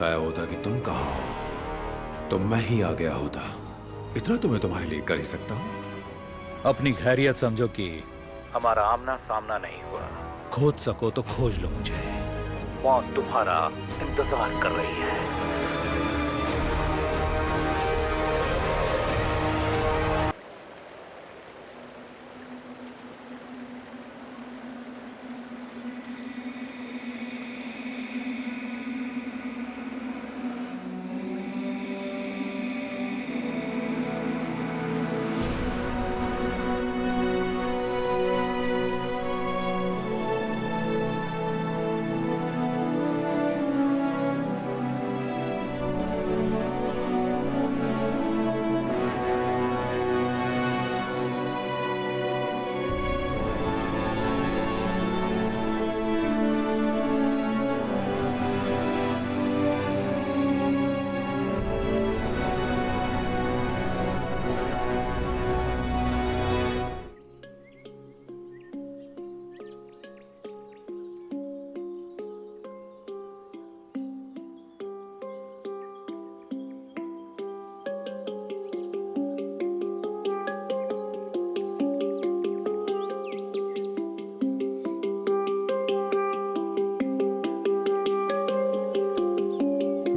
आया होता कि तुम कहाँ हो तो मैं ही आ गया होता। इतना तो मैं तुम्हारे लिए कर ही सकता हूँ। अपनी खैरियत समझो कि हमारा आमना सामना नहीं हुआ। खोज सको तो खोज लो मुझे। मौत तुम्हारा इंतजार कर रही है।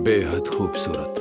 बेहद खूबसूरत।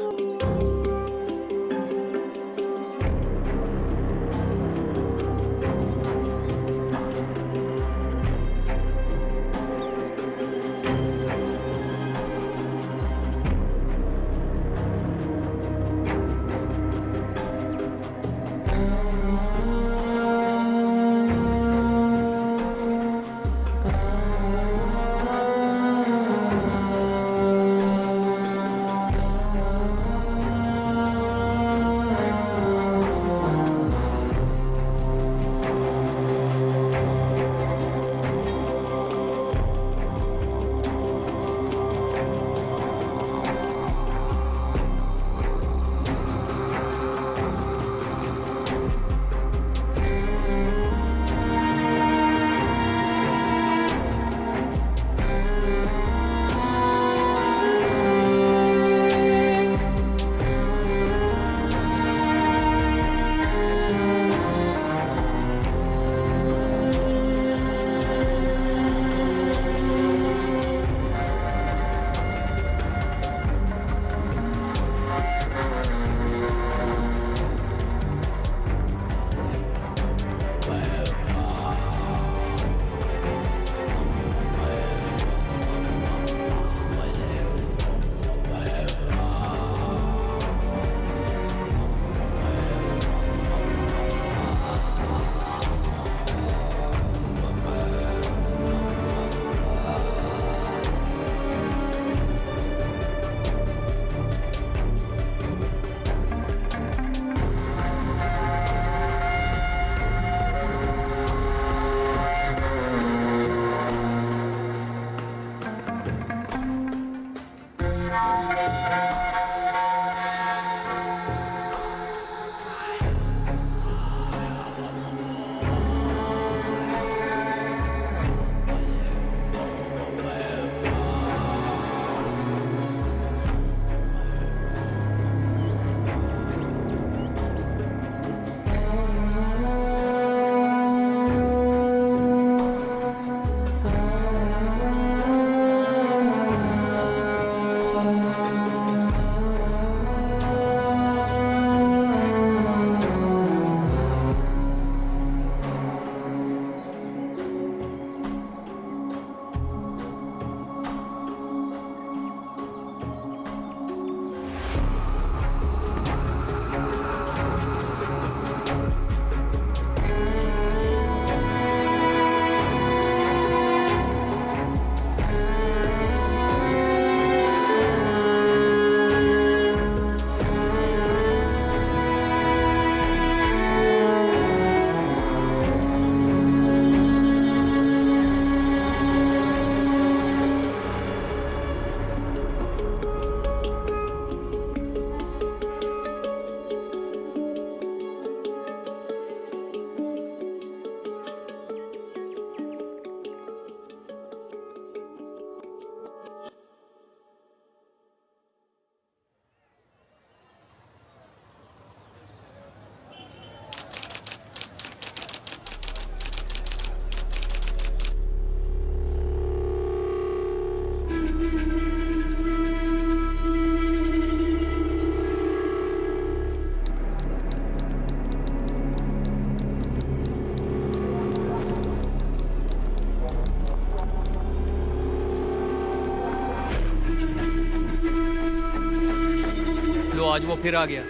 आज वो फिर आ गया।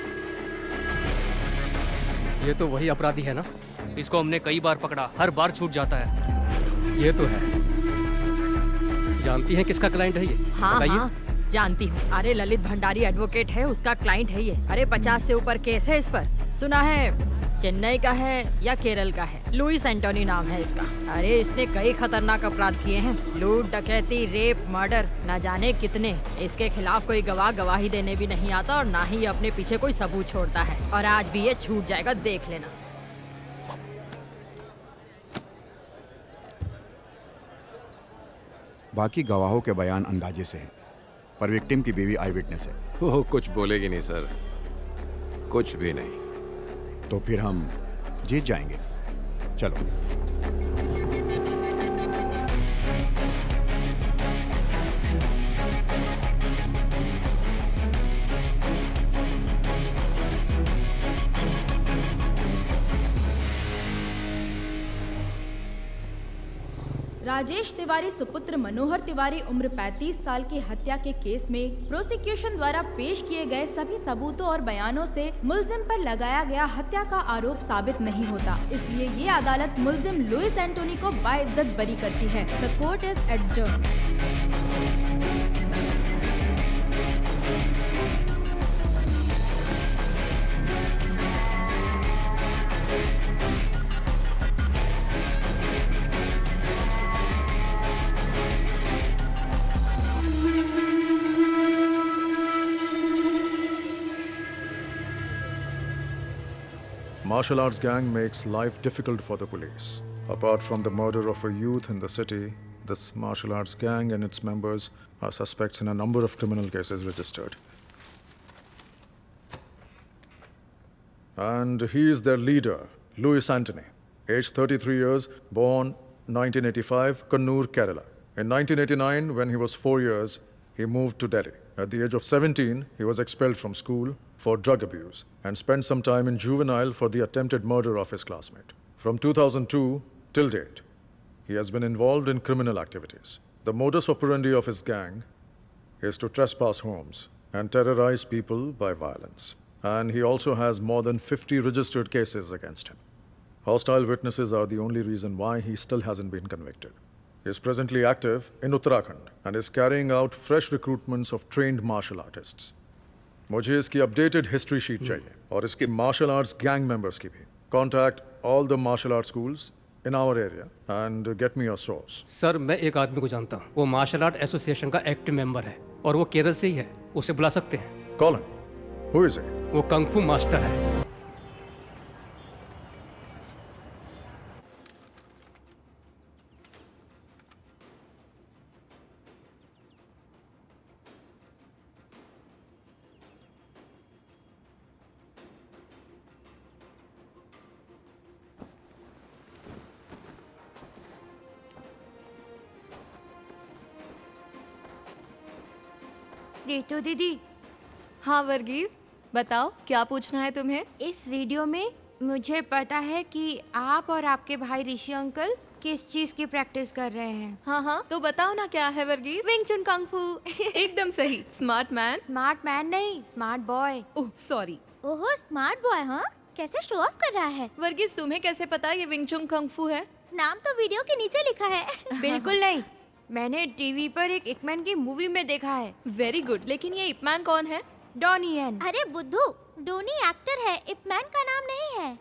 ये तो वही अपराधी है ना? इसको हमने कई बार पकड़ा, हर बार छूट जाता है। ये तो है। जानती हैं किसका क्लाइंट है ये? हाँ बताइए। हाँ जानती हूँ। अरे ललित भंडारी एडवोकेट है, उसका क्लाइंट है ये। अरे 50 से ऊपर केस है इस पर। सुना है चेन्नई का है या केरल का है। लुइस एंटोनी नाम है इसका। अरे इसने कई खतरनाक अपराध किए हैं, लूट, डकैती, रेप, मर्डर, न जाने कितने। इसके खिलाफ कोई गवाह गवाही देने भी नहीं आता और ना ही ये अपने पीछे कोई सबूत छोड़ता है। और आज भी ये छूट जाएगा, देख लेना। बाकी गवाहों के बयान अंदाजे से हैं, पर विक्टिम की बीवी आई विटनेस है। वो कुछ बोलेगी नहीं सर, कुछ भी नहीं। तो फिर हम जीत जाएंगे। चलो। राजेश तिवारी सुपुत्र मनोहर तिवारी उम्र 35 साल की हत्या के केस में प्रोसिक्यूशन द्वारा पेश किए गए सभी सबूतों और बयानों से मुलजिम पर लगाया गया हत्या का आरोप साबित नहीं होता। इसलिए ये अदालत मुलजिम लुइस एंटोनी को बाइज्जत बरी करती है। The court is adjourned. Martial arts gang makes life difficult for the police. Apart from the murder of a youth in the city, this martial arts gang and its members are suspects in a number of criminal cases registered. And he is their leader, Louis Antony, aged 33 years, born 1985, Kannur, Kerala. In 1989, when he was 4 years, he moved to Delhi. At the age of 17, he was expelled from school for drug abuse and spent some time in juvenile for the attempted murder of his classmate. From 2002 till date, he has been involved in criminal activities. The modus operandi of his gang is to trespass homes and terrorize people by violence. And he also has more than 50 registered cases against him. Hostile witnesses are the only reason why he still hasn't been convicted. He is presently active in Uttarakhand and is carrying out fresh recruitments of trained martial artists. मुझे इसकी updated history sheet चाहिए और इसकी martial arts gang members की भी. Contact all the martial art schools in our area and get me a source. Sir मैं एक आदमी को जानता हूँ, वो मार्शल आर्ट एसोसिएशन का एक्टिव मेंबर है और वो केरल से ही है. उसे बुला सकते हैं. Call him. Who is he? वो कंग फू मास्टर है. रितु दीदी, हाँ वर्गीज, बताओ क्या पूछना है तुम्हें? इस वीडियो में मुझे पता है कि आप और आपके भाई ऋषि अंकल किस चीज की प्रैक्टिस कर रहे हैं. हाँ तो बताओ ना क्या है वर्गीज? विंग चुन कंग फू. एकदम सही. Smart man. स्मार्ट मैन नहीं, स्मार्ट बॉय. Oh sorry. ओहो स्मार्ट बॉय. हाँ कैसे शो ऑफ कर रहा है. वर्गीज तुम्हें कैसे पता ये विंग चुन कंग फू है? नाम तो वीडियो के नीचे लिखा है. बिल्कुल नहीं, मैंने टीवी पर एक इपमैन की मूवी में देखा है. Very good. लेकिन ये इपमैन कौन है? Donnie Yen. अरे बुद्धू, डोनी एक्टर है, इपमैन का नाम नहीं है.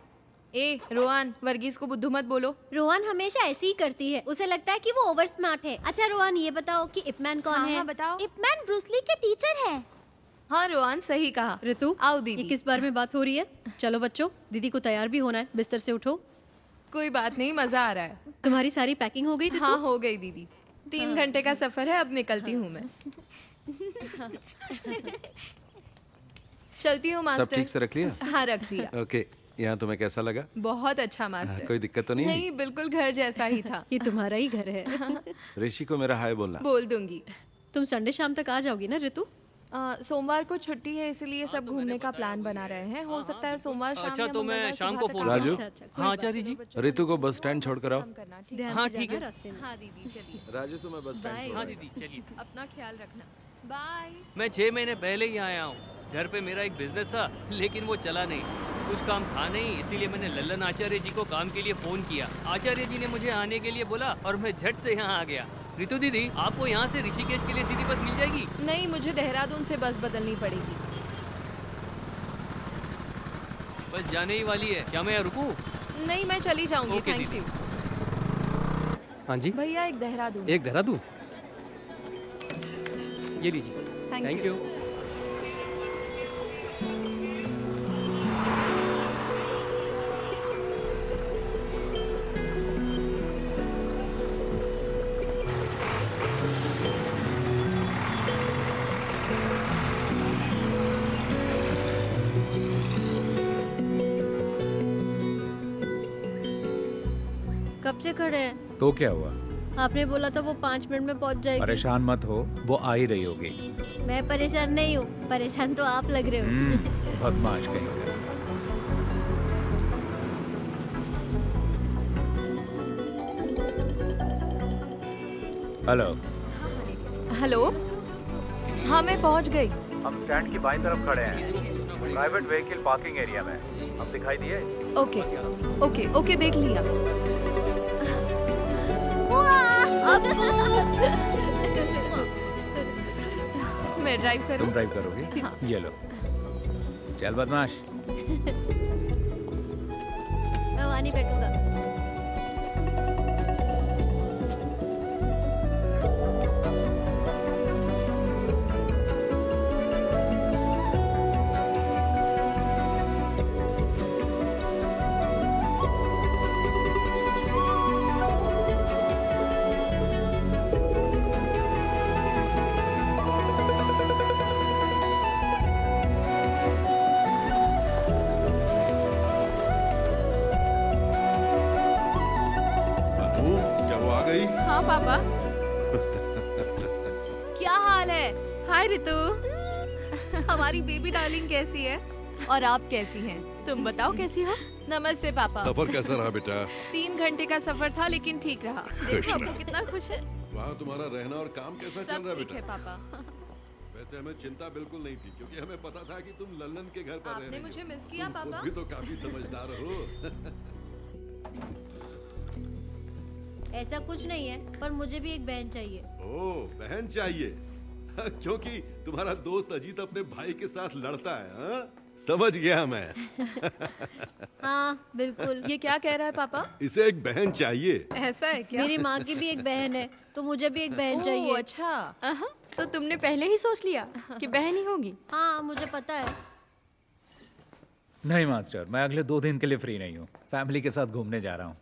ए रोहन, वर्गीज को बुद्धू मत बोलो. रोहन हमेशा ऐसी ही करती है, उसे लगता है कि वो ओवर स्मार्ट है. अच्छा रोहन ये बताओ कि इपमैन कौन है? हाँ बताओ. इपमैन ब्रूस ली के टीचर है. हाँ रोहन सही कहा. ऋतु आओ दीदी. ये किस बारे में बात हो रही है? चलो बच्चों, दीदी को तैयार भी होना है, बिस्तर से उठो. कोई बात नहीं, मजा आ रहा है. तुम्हारी सारी पैकिंग हो गई? हाँ हो गई दीदी. 3 घंटे का सफर है, अब निकलती हूँ मैं. चलती हूँ मास्टर. सब ठीक से रख लिया? हाँ रख दिया. ओके, यहाँ तुम्हें कैसा लगा? बहुत अच्छा मास्टर. कोई दिक्कत तो नहीं? नहीं, बिल्कुल घर जैसा ही था. ये तुम्हारा ही घर है. ऋषि को मेरा हाय बोलना. बोल दूंगी. तुम संडे शाम तक आ जाओगी ना ऋतु? सोमवार को छुट्टी है, इसलिए सब घूमने का प्लान बना रहे हैं. हो सकता है सोमवार शाम. अच्छा तो मैं शाम को फोन. राजू. हाँ आचार्य जी. ऋतु को बस स्टैंड छोड़ कर आओ. हाँ ठीक है. हाँ दीदी चलिए. राजू तुम्हें बस स्टैंड छोड़. हाँ दीदी चलिए. अपना ख्याल रखना. बाय. मैं 6 महीने पहले ही आया हूँ. घर पे मेरा एक बिजनेस था, लेकिन वो चला नहीं। कुछ काम था नहीं, इसीलिए मैंने लल्लन आचार्य जी को काम के लिए फोन किया। आचार्य जी ने मुझे आने के लिए बोला और मैं झट से यहाँ आ गया। रितु दीदी, आपको यहाँ से ऋषिकेश के लिए सीधी बस मिल जाएगी? नहीं, मुझे देहरादून से बस बदलनी पड़ेगी। बस जाने ही वाली है, क्या मैं यहाँ रुकूं? नहीं, मैं चली जाऊंगी। ओके थैंक दीदी। यू। हाँ जी, भैया एक देहरादून। एक देहरादून, ये लीजिए। Thank you. कब से खड़े हैं? तो क्या हुआ? आपने बोला था वो 5 मिनट में पहुंच जाएगी। परेशान मत हो, वो आ ही रही होगी। मैं परेशान नहीं हूँ, परेशान तो आप लग रहे हो। बदमाश कहीं का। हेलो। हेलो, हाँ मैं पहुंच गई। हम स्टैंड की बाईं तरफ खड़े हैं, प्राइवेट व्हीकल पार्किंग एरिया में। हम दिखाई दिए? ओके ओके ओके, देख लिया। मैं ड्राइव करूं? तुम ड्राइव करोगे? हाँ। ये लो। चल बदमाश। मैं वहाँ नहीं बैठूंगा। हाँ पापा। क्या हाल है? हाय रितु। हमारी बेबी डार्लिंग कैसी है? और आप कैसी हैं? तुम बताओ कैसी हो? नमस्ते पापा। सफर कैसा रहा बेटा? 3 घंटे का सफर था, लेकिन ठीक रहा। देखो आपको कितना खुश है। वहाँ तुम्हारा रहना और काम कैसा चल रहा है सब ठीक बेटा? है पापा। वैसे हमें चिंता बिल्कुल नहीं थी, क्योंकि हमें पता था कि तुम लल्लन के घर पर रह आपने रही हो। मुझे मिस किया तुम खुद पापा? भी तो काफी समझदार हो। ऐसा कुछ नहीं है, पर मुझे भी एक बहन चाहिए। ओह, बहन चाहिए? क्योंकि तुम्हारा दोस्त अजीत अपने भाई के साथ लड़ता है, हाँ? समझ गया मैं। हाँ बिल्कुल। ये क्या कह रहा है पापा? इसे एक बहन चाहिए। ऐसा है क्या? मेरी माँ की भी एक बहन है, तो मुझे भी एक बहन चाहिए। अच्छा। तो तुमने पहले ही सोच लिया कि बहन ही होगी? हाँ मुझे पता है। नहीं मास्टर, मैं अगले 2 दिन के लिए फ्री नहीं हूँ। फैमिली के साथ घूमने जा रहा हूँ।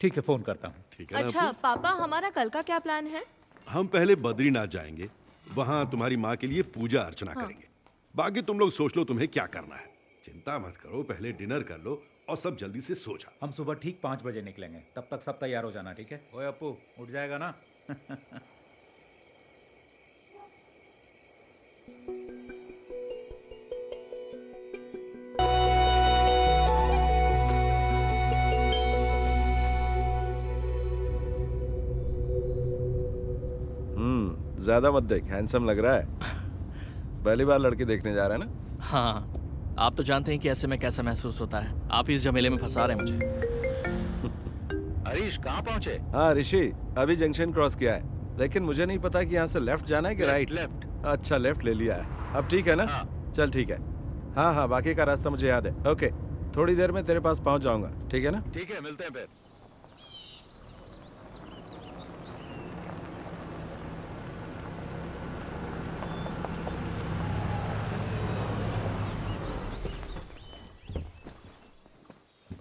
ठीक है, फोन करता हूँ। ठीक है ना अच्छा अपू? पापा, हमारा कल का क्या प्लान है? हम पहले बद्रीनाथ जाएंगे, वहाँ तुम्हारी माँ के लिए पूजा अर्चना करेंगे। बाकी तुम लोग सोच लो तुम्हें क्या करना है। चिंता मत करो, पहले डिनर कर लो और सब जल्दी से सो जाओ। हम सुबह ठीक 5 बजे निकलेंगे, तब तक सब तैयार हो जाना, ठीक है? ओए अप्पू, उठ जाएगा ना? ज्यादा मत देख, हैंडसम लग रहा है। पहली बार लड़की देखने जा रहा है ना? हाँ, आप तो जानते हैं कि ऐसे में कैसा महसूस होता है। आप इस झमेले में फंसा रहे हैं मुझे। हरीश कहाँ पहुँचे? हाँ ऋषि, अभी जंक्शन क्रॉस किया है, लेकिन मुझे नहीं पता कि यहाँ से लेफ्ट जाना है कि राइट। लेफ्ट। अच्छा, लेफ्ट ले लिया है। अब ठीक है ना? हाँ। चल ठीक है। हाँ हाँ, बाकी का रास्ता मुझे याद है। ओके, थोड़ी देर में तेरे पास पहुँच जाऊंगा, ठीक है ना? ठीक है, मिलते हैं फिर।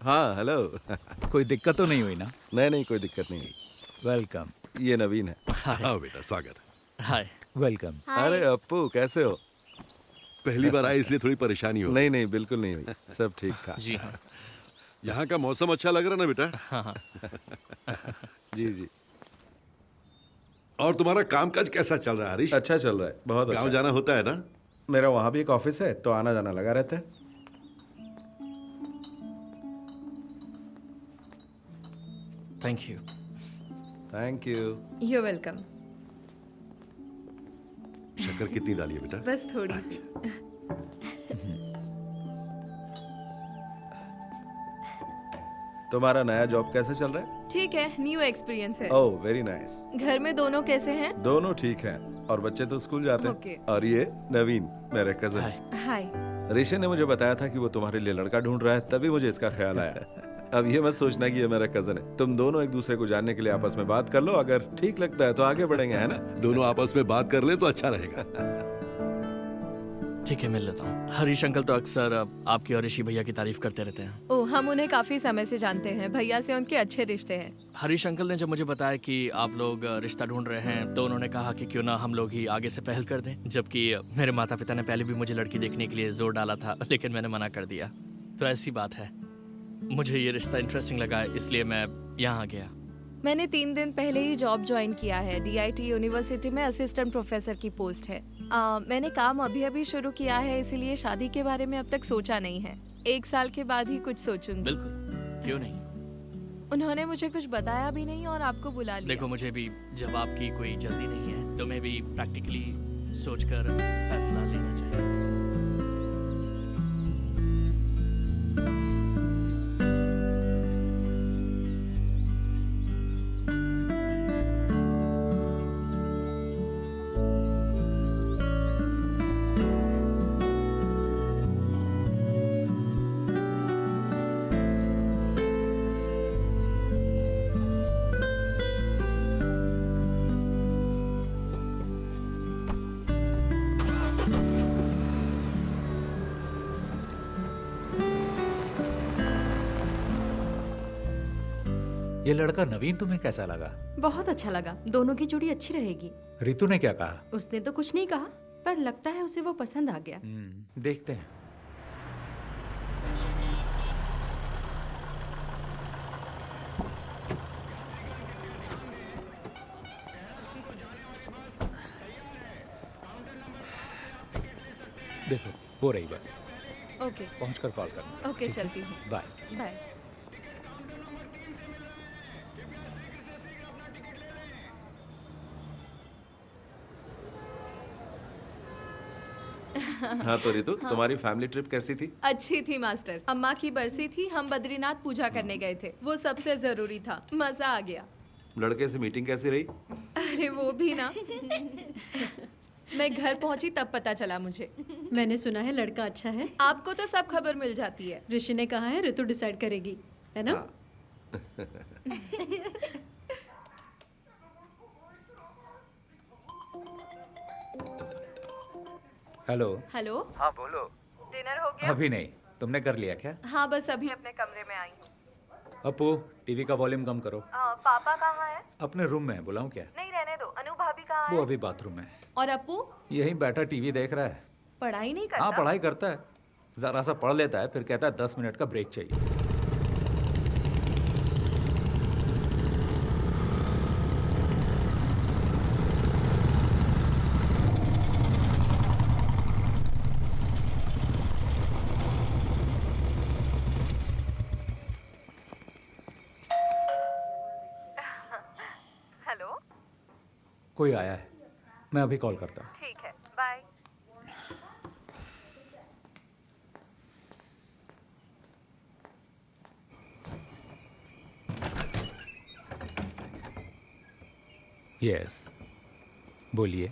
हाँ हेलो। कोई दिक्कत तो नहीं हुई ना? नहीं नहीं, कोई दिक्कत नहीं हुई। वेलकम। ये नवीन है। हाँ बेटा, स्वागत है। हाय। वेलकम। अरे अप्पू, कैसे हो? पहली बार आए इसलिए थोड़ी परेशानी हो। नहीं नहीं, बिल्कुल नहीं हुई, सब ठीक था। जी हाँ। यहाँ का मौसम अच्छा लग रहा ना बेटा? हाँ। जी जी। और तुम्हारा कामकाज कैसा चल रहा है हरीश? अच्छा चल रहा है, बहुत अच्छा। गाँव जाना होता है ना? मेरा वहाँ भी एक ऑफिस है, तो आना जाना लगा रहता है। Thank you. Thank you. You welcome. शक्कर कितनी डाली है बेटा? बस थोड़ी सी। तुम्हारा नया जॉब कैसे चल रहा है? ठीक है, न्यू एक्सपीरियंस है। Oh very nice. घर में दोनों कैसे हैं? दोनों ठीक हैं और बच्चे तो स्कूल जाते ओके। हैं। और ये नवीन मेरे कजन। हाय। ऋषि ने मुझे बताया था कि वो तुम्हारे लिए लड़का ढूंढ रहा है, तभी मुझे इसका ख्याल आया। अब ये मत सोचना कि ये मेरा कजन है। तुम दोनों एक दूसरे को जानने के लिए आपस में बात कर लो, अगर ठीक लगता है तो आगे बढ़ेंगे, है ना? दोनों आपस में बात कर ले तो अच्छा रहेगा। ठीक है, मिल लेता हूँ। हरीश अंकल तो अक्सर आपकी और ऋषि भैया की तारीफ करते रहते हैं। ओह, हम उन्हें काफी समय से जानते हैं। भैया से उनके अच्छे रिश्ते हैं। हरीश अंकल ने जब मुझे बताया कि आप लोग रिश्ता ढूंढ रहे हैं तो उन्होंने कहा कि क्यों ना हम लोग ही आगे से पहल कर दें, जबकि मेरे माता पिता ने पहले भी मुझे लड़की देखने के लिए जोर डाला था, लेकिन मैंने मना कर दिया। तो ऐसी बात है, मुझे ये रिश्ता इंटरेस्टिंग लगा, इसलिए मैं यहाँ आ गया। मैंने 3 दिन पहले ही जॉब ज्वाइन किया है। DIT यूनिवर्सिटी में असिस्टेंट प्रोफेसर की पोस्ट है। मैंने काम अभी शुरू किया है, इसीलिए शादी के बारे में अब तक सोचा नहीं है। 1 साल के बाद ही कुछ सोचूंगी। बिल्कुल, क्यों नहीं। उन्होंने मुझे कुछ बताया भी नहीं और आपको बुला लिया। देखो, मुझे भी जवाब की कोई जल्दी नहीं है, तुम्हें भी प्रैक्टिकली सोचकर फैसला लेना चाहिए। ये लड़का नवीन तुम्हें कैसा लगा? बहुत अच्छा लगा। दोनों की जोड़ी अच्छी रहेगी। रितु ने क्या कहा? उसने तो कुछ नहीं कहा, पर लगता है उसे वो पसंद आ गया। देखते हैं। देखो, वो रही बस। ओके। पहुंचकर कॉल करना। ओके, चलती हूँ। बाय। बाय। हाँ तो रितु, तुम्हारी फैमिली ट्रिप कैसी थी? अच्छी थी मास्टर। अम्मा की बरसी थी, हम बद्रीनाथ पूजा करने गए थे। वो सबसे जरूरी था। मजा आ गया। लड़के से मीटिंग कैसी रही? अरे वो भी ना। मैं घर पहुंची तब पता चला मुझे। मैंने सुना है लड़का अच्छा है। आपको तो सब खबर मिल जाती है। ऋषि ने कहा है ऋतु डिसाइड करेगी, है ना? हेलो। हेलो। हाँ बोलो। डिनर हो गया? अभी नहीं, तुमने कर लिया क्या? हाँ, बस अभी अपने कमरे में आई हूँ। अपू, टीवी का वॉल्यूम कम करो। पापा कहाँ है? अपने रूम में है, बुलाऊं क्या? नहीं, रहने दो। अनु भाभी कहाँ है? वो अभी बाथरूम में है। और अपू? यहीं बैठा टीवी देख रहा है। पढ़ाई नहीं करता? हाँ, पढ़ाई करता है। जरा सा पढ़ लेता है, फिर कहता है 10 मिनट का ब्रेक चाहिए। हेलो। कोई आया है, मैं अभी कॉल करता हूँ। ठीक है, बाय। यस, बोलिए।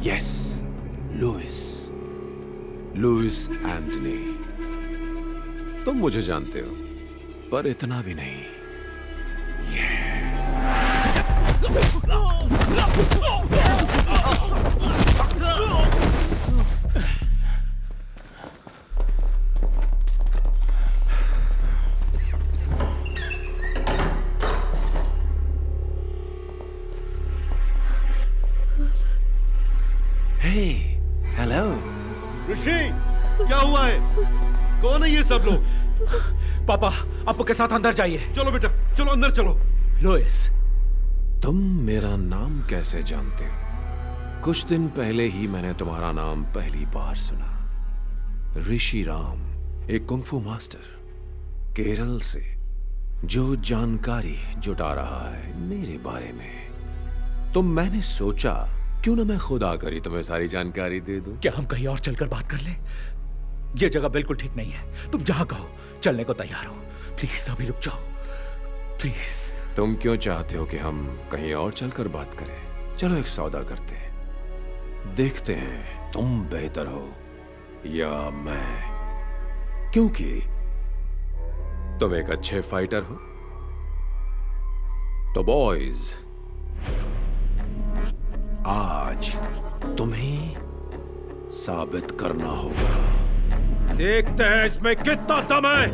Yes, Louis Antony. तुम मुझे जानते हो, पर इतना भी नहीं। हेलो ऋषि, क्या हुआ है? कौन है ये सब लोग? पापा, आपको के साथ अंदर जाइए। चलो बेटा, चलो अंदर चलो। लुइस, तुम मेरा नाम कैसे जानते हो? कुछ दिन पहले ही मैंने तुम्हारा नाम पहली बार सुना। ऋषि राम, एक कुंफू मास्टर केरल से, जो जानकारी जुटा रहा है मेरे बारे में। तो मैंने सोचा क्यों ना मैं खुद आकर ही तुम्हें सारी जानकारी दे दूं। क्या हम कहीं और चलकर बात कर लें? यह जगह बिल्कुल ठीक नहीं है। तुम जहां कहो चलने को तैयार हो। प्लीज अभी रुक जाओ, प्लीज। तुम क्यों चाहते हो कि हम कहीं और चलकर बात करें? चलो एक सौदा करते हैं, देखते हैं तुम बेहतर हो या मैं, क्योंकि तुम एक अच्छे फाइटर हो। तो बॉयज, आज तुम्हें साबित करना होगा। देखते हैं इसमें कितना दम है।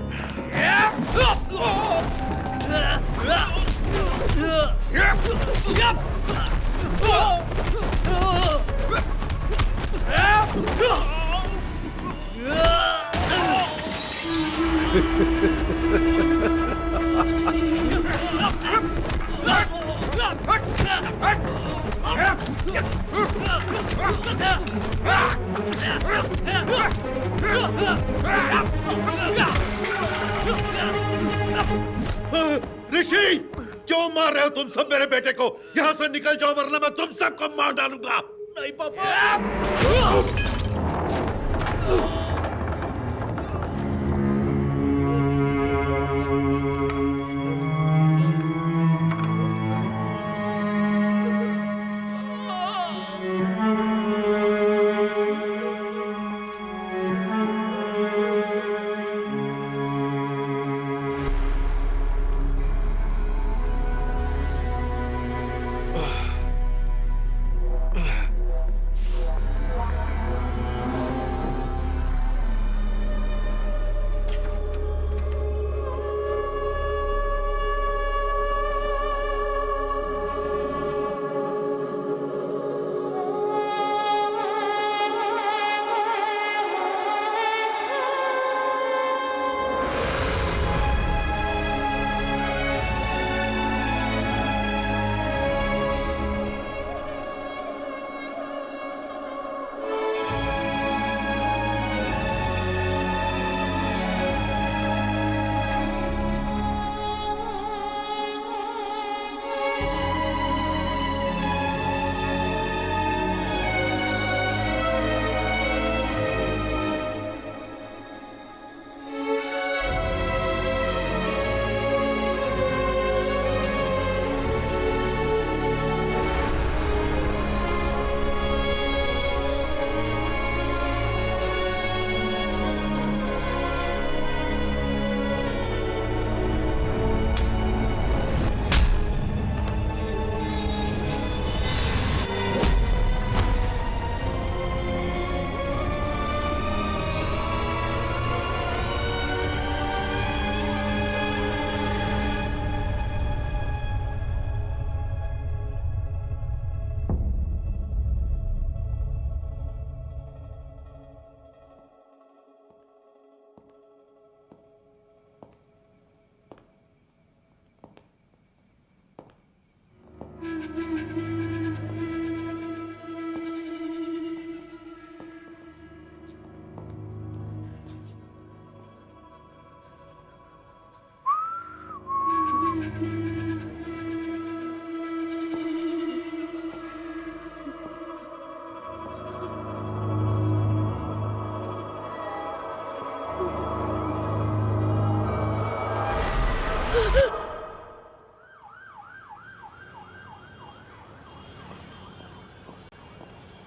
ऋषि, क्यों मार रहे हो तुम सब मेरे बेटे को? यहाँ से निकल जाओ वरना मैं तुम सबको मार डालूंगा। नहीं पापा।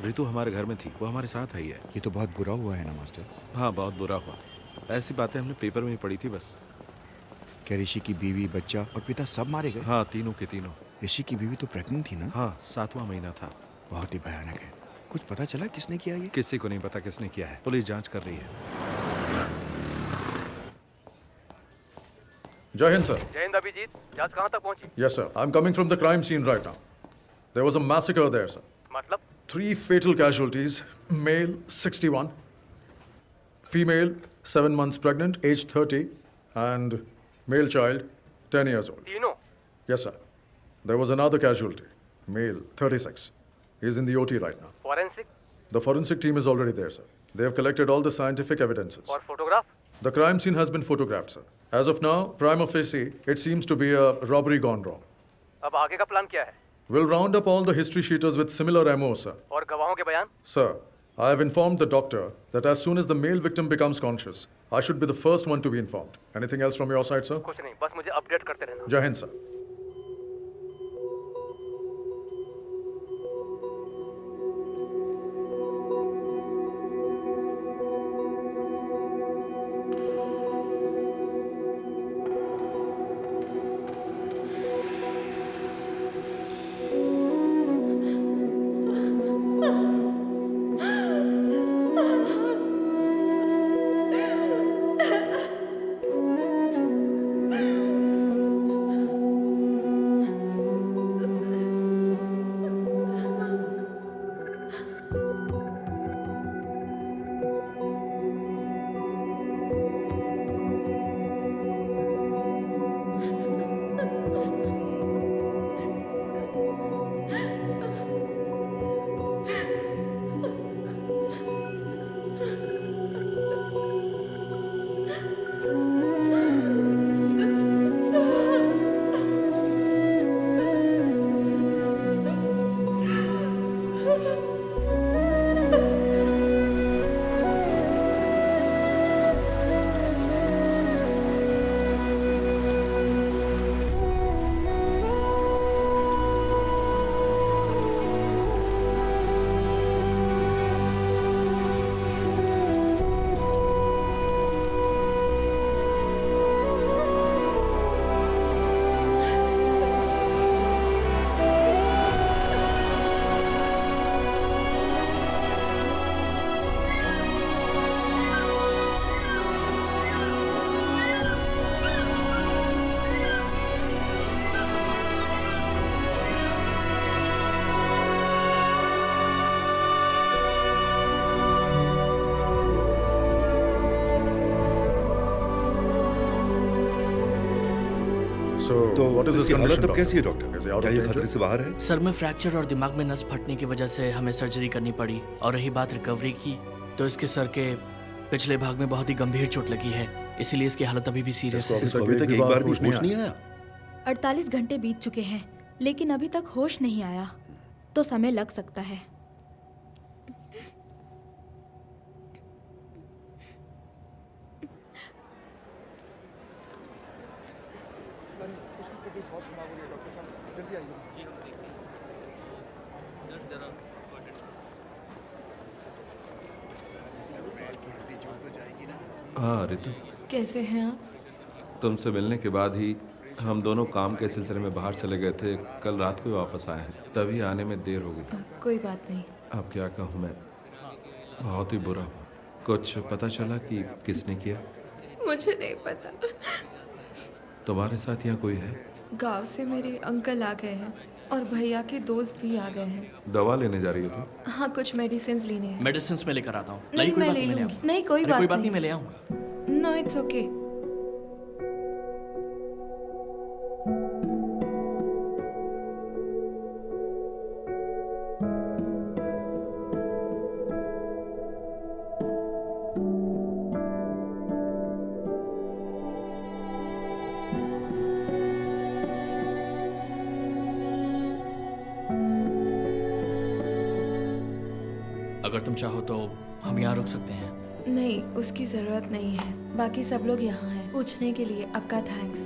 रितु हमारे घर में थी, वो हमारे साथ आई है। ये तो बहुत बुरा हुआ है ना मास्टर? हाँ, बहुत बुरा हुआ। ऐसी बातें हमने पेपर में ही पढ़ी थी बस। क्या ऋषि की बीवी, बच्चा और पिता सब मारे गए? हाँ, तीनों के तीनों। ऋषि की बीवी तो प्रेग्नेंट थी ना? हाँ, 7वां महीना था। बहुत ही भयानक है। कुछ पता चला किसने किया ये? किसी को नहीं पता किसने किया है, पुलिस जांच कर रही है। जय हिंद सर। जय हिंद अभिजीत, जांच कहाँ तक पहुंची? Yes sir, I'm coming from the crime scene right now. There was a massacre there, sir. मतलब? 3 fatal casualties, male 61, female 7 months pregnant, age 30, and male child 10 years old. तीनों? Yes sir. There was another casualty, male 36, He is in the OT right now. Forensic The forensic team is already there, sir. They have collected all the scientific evidences. और photograph? The crime scene has been photographed, sir. As of now, prima facie, it seems to be a robbery gone wrong. अब आगे का plan क्या है? We'll round up all the history sheeters with similar MO, sir. और गवाहों के बयान? Sir, I have informed the doctor that as soon as the male victim becomes conscious, I should be the first one to be informed. Anything else from your side, sir? कुछ नहीं, बस मुझे update करते रहना। Jai Hind, sir. तो what is his इसकी हालत condition, अब कैसी है doctor? Doctor? Is he out क्या of ये danger? खतरे से बाहर है? सर में फ्रैक्चर और दिमाग में नस फटने की वजह से हमें सर्जरी करनी पड़ी। और रही बात रिकवरी की, तो इसके सर के पिछले भाग में बहुत ही गंभीर चोट लगी है, इसीलिए इसकी हालत अभी भी सीरियस है। इसको अभी तक एक बार भी होश नहीं आया। 48 घंटे बीत चुके हैं लेकिन अभी तक होश नहीं आया, तो समय लग सकता है। हाँ रितु, कैसे हैं आप? तुमसे मिलने के बाद ही हम दोनों काम के सिलसिले में बाहर चले गए थे। कल रात को ही वापस आए हैं, तभी आने में देर हो गई। कोई बात नहीं। अब क्या कहूँ मैं, बहुत ही बुरा हूँ। कुछ पता चला कि किसने किया? मुझे नहीं पता। तुम्हारे साथ यहाँ कोई है? गांव से मेरे अंकल आ गए हैं और भैया के दोस्त भी आ गए हैं। दवा लेने जा रही हो तुम? हाँ, कुछ मेडिसिन लेने हैं। मेडिसिन में लेकर आता हूँ। नहीं, मैं ले लूंगी। नहीं, कोई बात नहीं, मैं ले आऊँगा। No, it's okay. अगर तुम चाहो तो हम यहाँ रुक सकते हैं। नहीं, उसकी जरूरत नहीं है। बाकी सब लोग यहाँ हैं पूछने के लिए। आपका थैंक्स।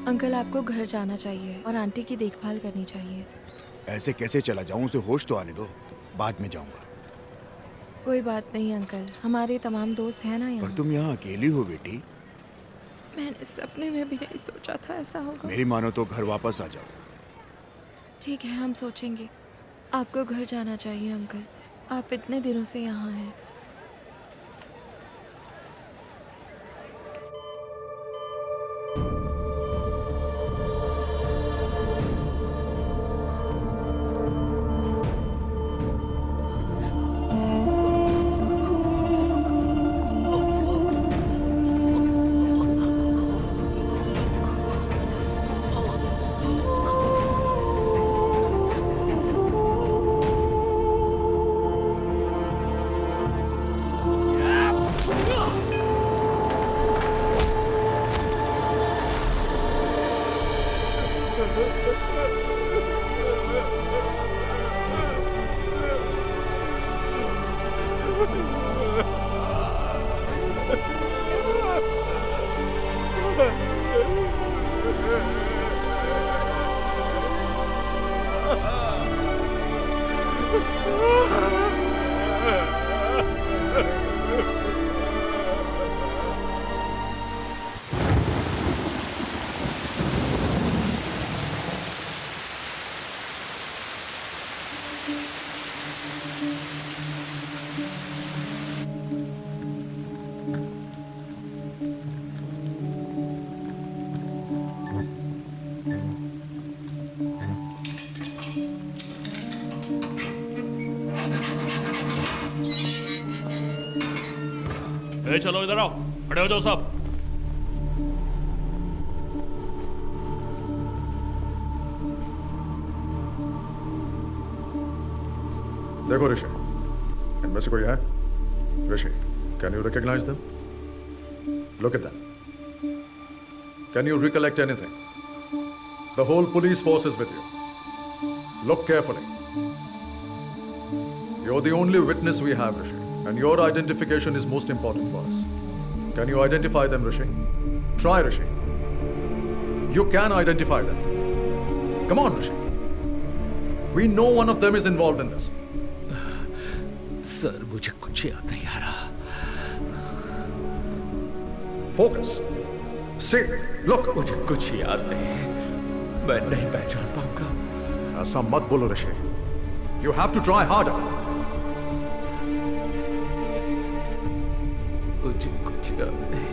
अंकल, आपको घर जाना चाहिए और आंटी की देखभाल करनी चाहिए। ऐसे कैसे चला जाऊं? उसे होश तो आने दो, बाद में जाऊंगा। कोई बात नहीं अंकल, हमारे तमाम दोस्त हैं ना यहाँ। पर तुम यहाँ अकेली हो बेटी। मैंने सपने में भी नहीं सोचा था ऐसा होगा। मेरी मानो तो घर वापस आ जाओ। ठीक है, हम सोचेंगे। आपको घर जाना चाहिए अंकल, आप इतने दिनों से यहाँ हैं। ए, चलो इधर आओ, खड़े हो जाओ सब। देखो ऋषि, इनमें से कोई है? Rishi, can you recognise them? Look at them. Can you recollect anything? The whole police force is with you. Look carefully. You're the only witness we have, Rishi, and your identification is most important for us. Can you identify them, Rishi? Try, Rishi. You can identify them. Come on, Rishi. We know one of them is involved in this. Sir, मुझे कुछ याद नहीं आ रहा। Focus. See, look. मुझे कुछ याद नहीं, मैं नहीं पहचान पाऊंगा। ऐसा मत बोलो ऋषि। You have to try harder. मुझे कुछ याद नहीं।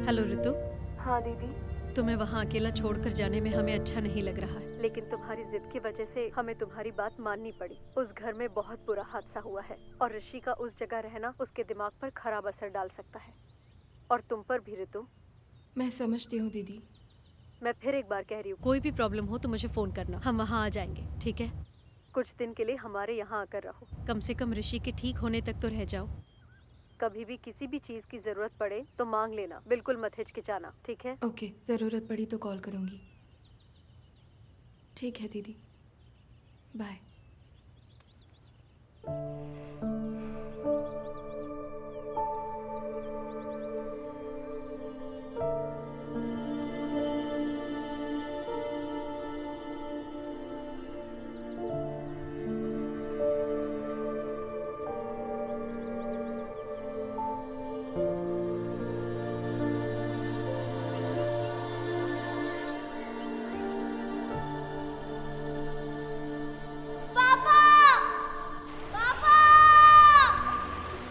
हेलो रितु। हाँ दीदी। तुम्हें वहाँ अकेला छोड़कर जाने में हमें अच्छा नहीं लग रहा है। लेकिन तुम्हारी जिद की वजह से हमें तुम्हारी बात माननी पड़ी। उस घर में बहुत बुरा हादसा हुआ है और ऋषि का उस जगह रहना उसके दिमाग पर खराब असर डाल सकता है, और तुम पर भी रितु। मैं समझती हूँ दीदी। मैं फिर एक बार कह रही हूँ, कोई भी प्रॉब्लम हो तो मुझे फोन करना, हम वहाँ आ जाएंगे, ठीक है? कुछ दिन के लिए हमारे यहाँ आकर रहो। कम से कम ऋषि के ठीक होने तक तो रह जाओ। कभी भी किसी भी चीज की जरूरत पड़े तो मांग लेना, बिल्कुल मत हिचकिचाना, ठीक है? ओके, जरूरत पड़ी तो कॉल करूंगी। ठीक है दीदी, बाय।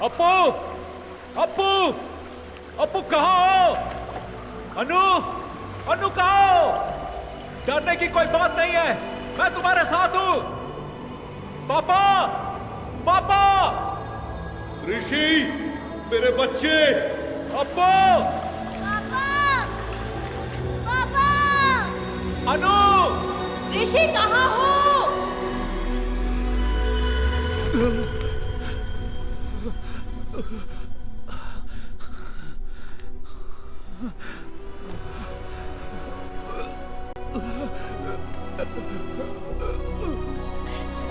अप्पू, अप्पू, अप्पू कहाँ हो? अनु, अनु कहाँ हो? डरने की कोई बात नहीं है, मैं तुम्हारे साथ हूँ। पापा, पापा, ऋषि, मेरे बच्चे। अप्पू, पापा, अनु, ऋषि कहाँ हो?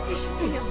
ऋषि भैया,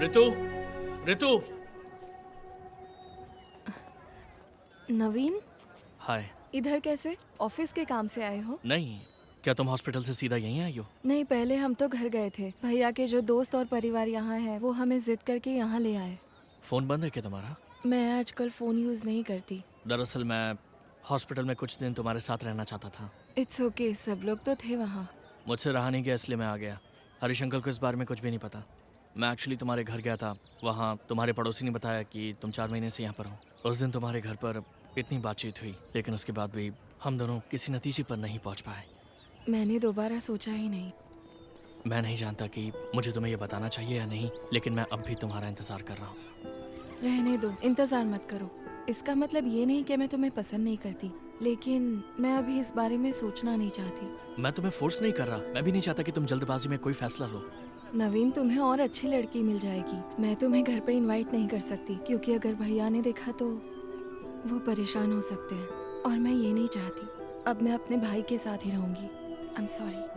ऋतु, ऋतु। नवीन, हाय। इधर कैसे? ऑफिस के काम से आए हो? नहीं, क्या तुम हॉस्पिटल से सीधा यहीं आई हो? नहीं, पहले हम तो घर गए थे। भैया के जो दोस्त और परिवार यहाँ है वो हमें जिद करके यहाँ ले आए। फोन बंद है क्या तुम्हारा? मैं आजकल फोन यूज नहीं करती। दरअसल मैं हॉस्पिटल में कुछ दिन तुम्हारे साथ रहना चाहता था। इट्स ओके, सब लोग तो थे वहाँ। मुझसे रहा नहीं गया इसलिए मैं आ गया। हरीश अंकल को इस बारे में कुछ भी नहीं पता। मैं एक्चुअली तुम्हारे घर गया था। वहाँ तुम्हारे पड़ोसी ने बताया कि तुम 4 महीने से यहाँ पर हो। उस दिन तुम्हारे घर पर इतनी बातचीत हुई, लेकिन उसके बाद भी हम दोनों किसी नतीजे पर नहीं पहुँच पाए। मैंने दोबारा सोचा ही नहीं। मैं नहीं जानता कि मुझे तुम्हें ये बताना चाहिए या नहीं, लेकिन मैं अब भी तुम्हारा इंतज़ार कर रहा हूँ। रहने दो, इंतज़ार मत करो। इसका मतलब ये नहीं कि मैं तुम्हें पसंद नहीं करती, लेकिन मैं अभी इस बारे में सोचना नहीं चाहती। मैं तुम्हें फोर्स नहीं कर रहा। मैं भी नहीं चाहता कि तुम जल्दबाजी में कोई फैसला लो। नवीन, तुम्हें और अच्छी लड़की मिल जाएगी। मैं तुम्हें घर पे इनवाइट नहीं कर सकती, क्योंकि अगर भैया ने देखा तो वो परेशान हो सकते हैं, और मैं ये नहीं चाहती। अब मैं अपने भाई के साथ ही रहूंगी। I am sorry.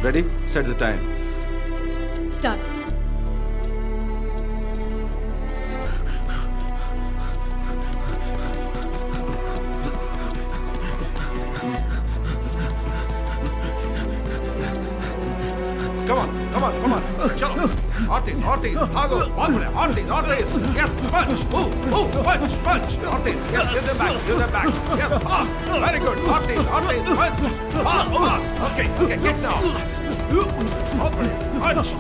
Ready? Set the time. Start. Come on. चलो, और तेज, भागो, बहुत बढ़िया, और तेज, yes, punch, move, punch, और तेज, yes, give them back, yes, fast, very good, और तेज, punch, fast, okay, get now, बहुत बढ़िया, punch,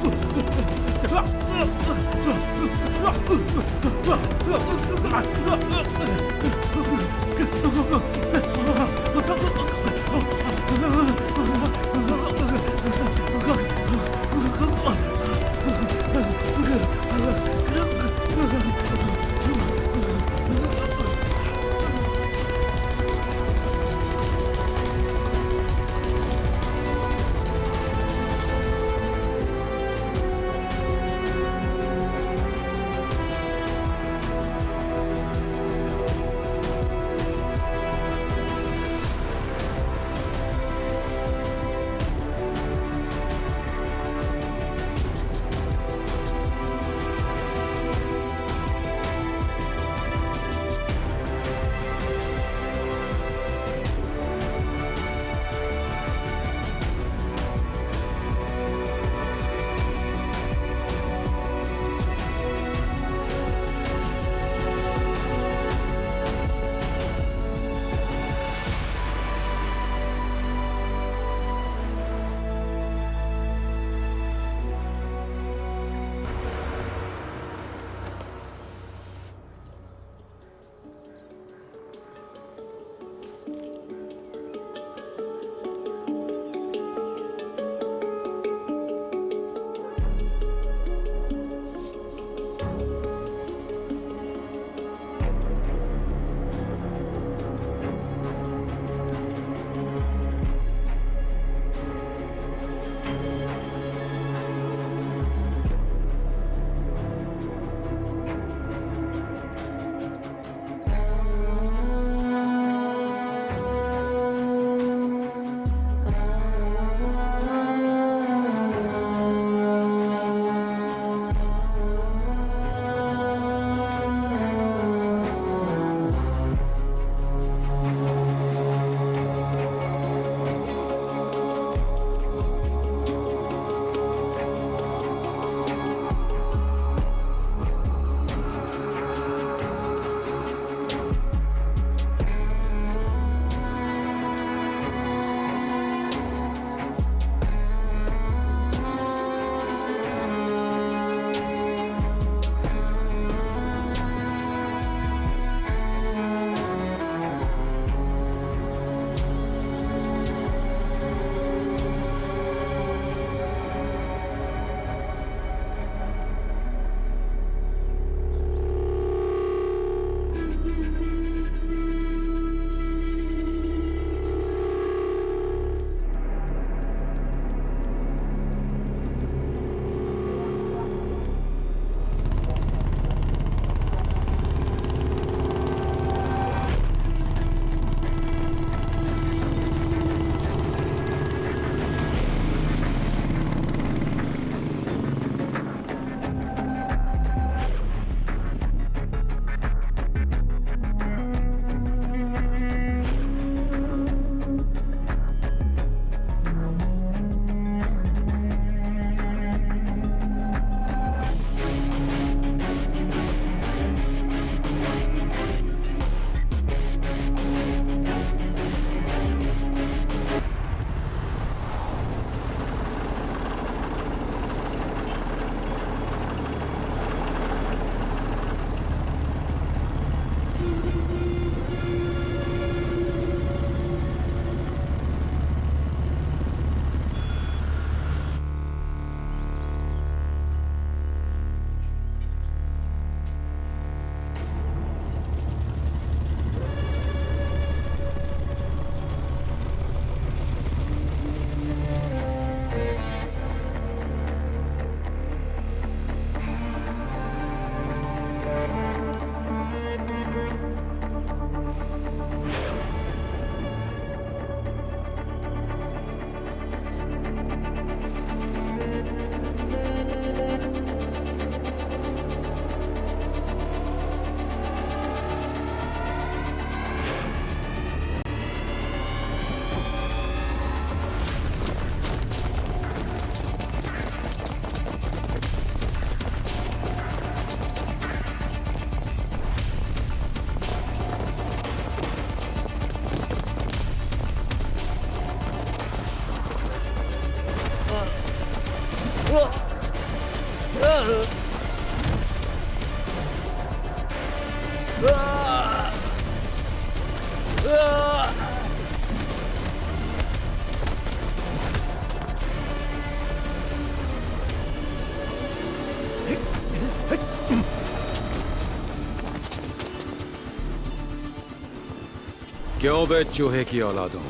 क्यों बे चूहे की औलादों,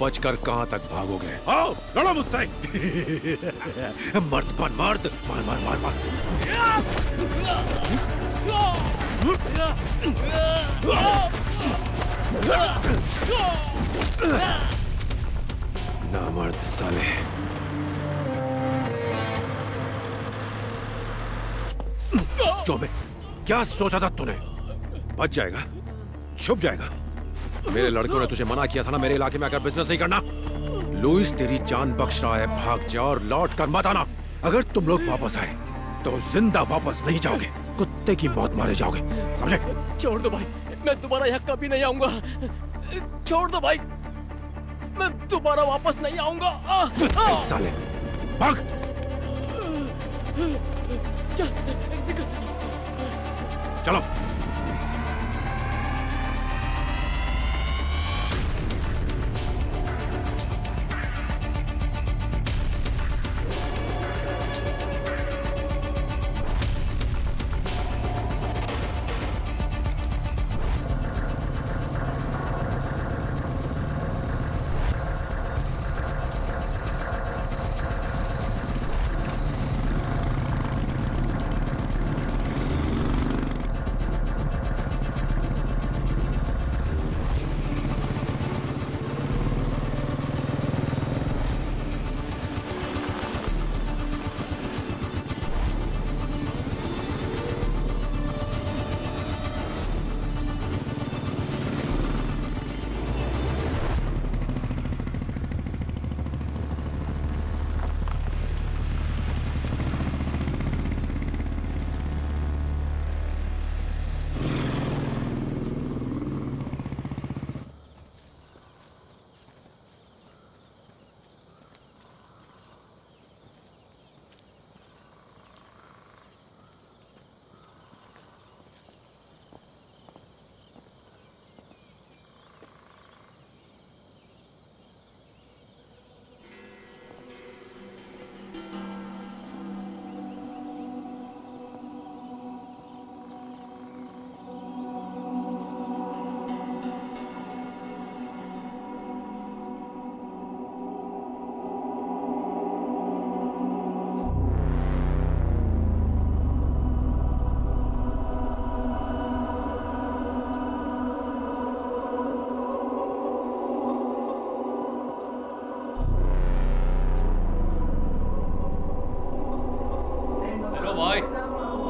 बचकर कहां तक भागोगे? आओ लड़ो मुझसे। मर्द बन मर्द, मार मार मार मार। नामर्द साले। क्यों बे, क्या सोचा था तूने? बच जाएगा, छुप जाएगा। मेरे लड़कों ने तुझे मना किया था ना मेरे इलाके में आकर बिजनेस नहीं करना। लुइस तेरी जान बख्श रहा है, भाग जा और लौट कर मत आना। अगर तुम लोग वापस आए तो जिंदा वापस नहीं जाओगे, कुत्ते की मौत मारे जाओगे, समझे? छोड़ दो भाई, मैं दोबारा यहाँ कभी नहीं आऊंगा। छोड़ दो भाई, मैं दोबारा वापस नहीं आऊंगा। साले भाग। चलो।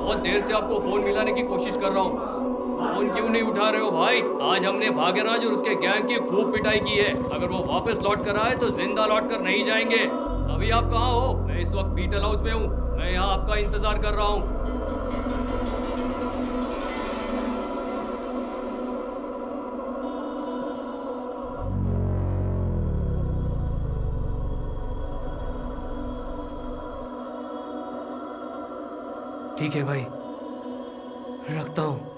बहुत देर से आपको फोन मिलाने की कोशिश कर रहा हूँ, फोन क्यों नहीं उठा रहे हो भाई? आज हमने भाग्यराज और उसके गैंग की खूब पिटाई की है। अगर वो वापस लौट कर आए तो जिंदा लौट कर नहीं जाएंगे। अभी आप कहाँ हो? मैं इस वक्त बीटल हाउस में हूँ, मैं यहाँ आपका इंतजार कर रहा हूँ। ठीक है भाई, रखता हूँ।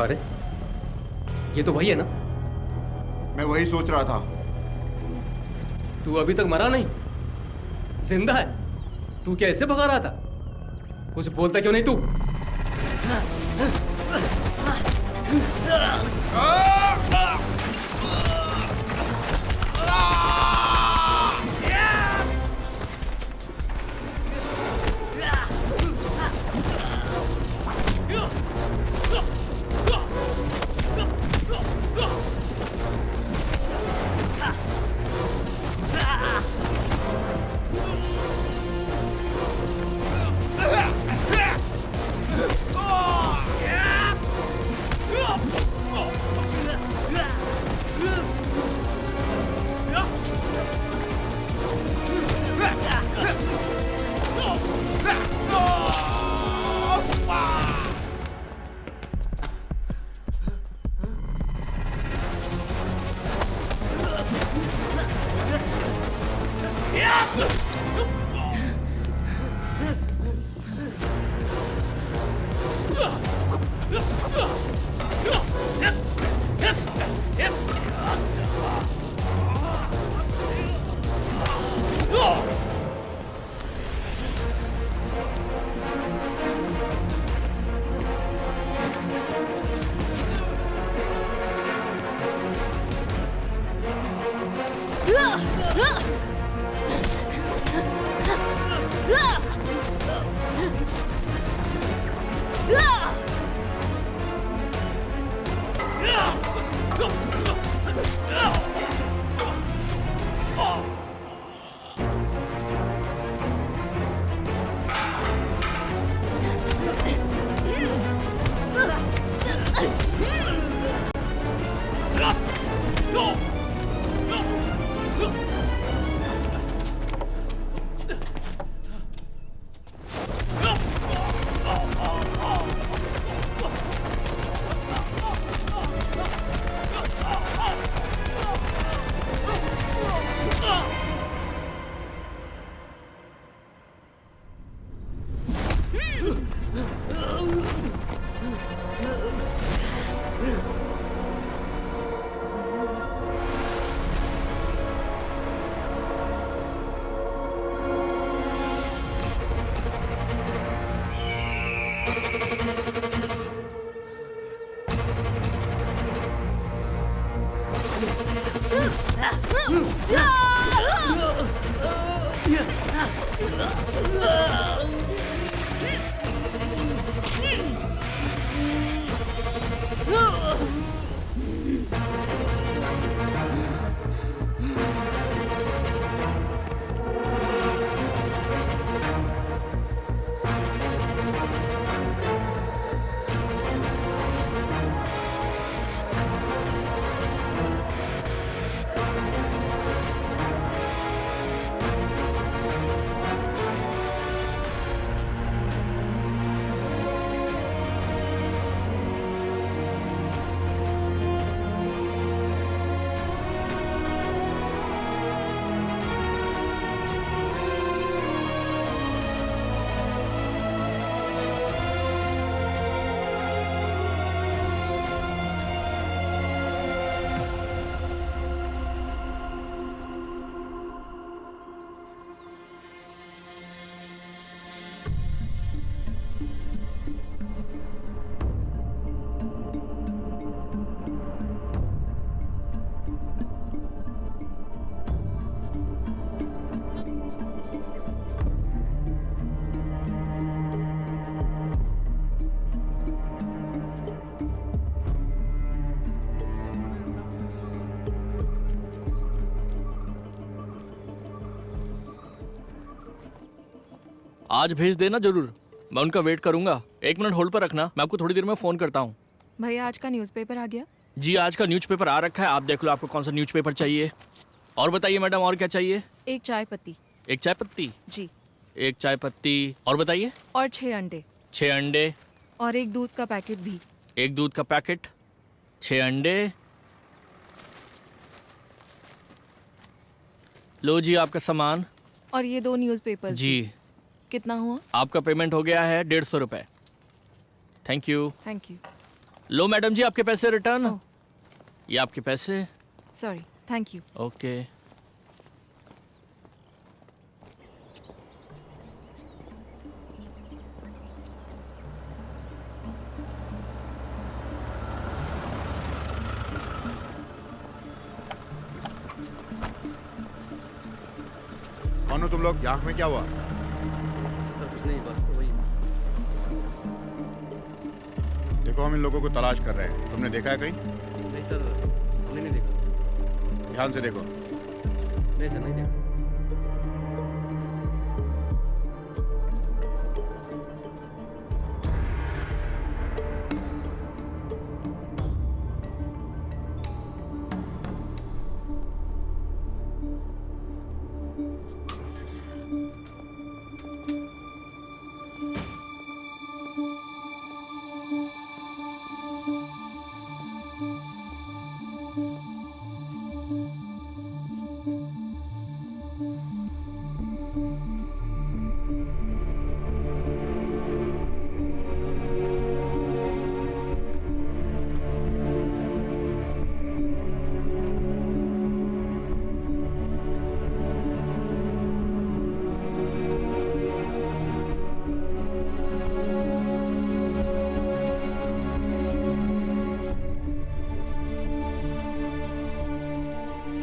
अरे ये तो वही है ना? मैं वही सोच रहा था। तू अभी तक मरा नहीं, जिंदा है। तू क्या ऐसे भगा रहा था? कुछ बोलता क्यों नहीं तू? आज भेज देना जरूर, मैं उनका वेट करूंगा। 1 मिनट होल्ड पर रखना, मैं आपको थोड़ी देर में फोन करता हूँ। भैया आज का न्यूज़पेपर आ गया? जी आज का न्यूज़पेपर आ रखा है, आप देख लो आपको कौन सा न्यूज़पेपर चाहिए। और बताइए मैडम, और क्या चाहिए? एक चाय पत्ती। एक चाय पत्ती? जी। एक चाय पत्ती, और बताइए? और 6 अंडे। 6 अंडे। और एक दूध का पैकेट भी। एक दूध का पैकेट, 6 अंडे। लो जी आपका सामान। और ये 2 न्यूज़पेपर। जी। कितना हुआ? आपका पेमेंट हो गया है 150 रुपए। Thank you. Thank you. लो मैडम जी आपके पैसे रिटर्न। ये आपके पैसे। Sorry, thank you. ओके। कौन हो तुम लोग? आँख में क्या हुआ? कुछ नहीं, बस वही। देखो हम इन लोगों को तलाश कर रहे हैं, तुमने देखा है कहीं? नहीं सर, हमने नहीं देखा। ध्यान से देखो। नहीं सर, नहीं देखा।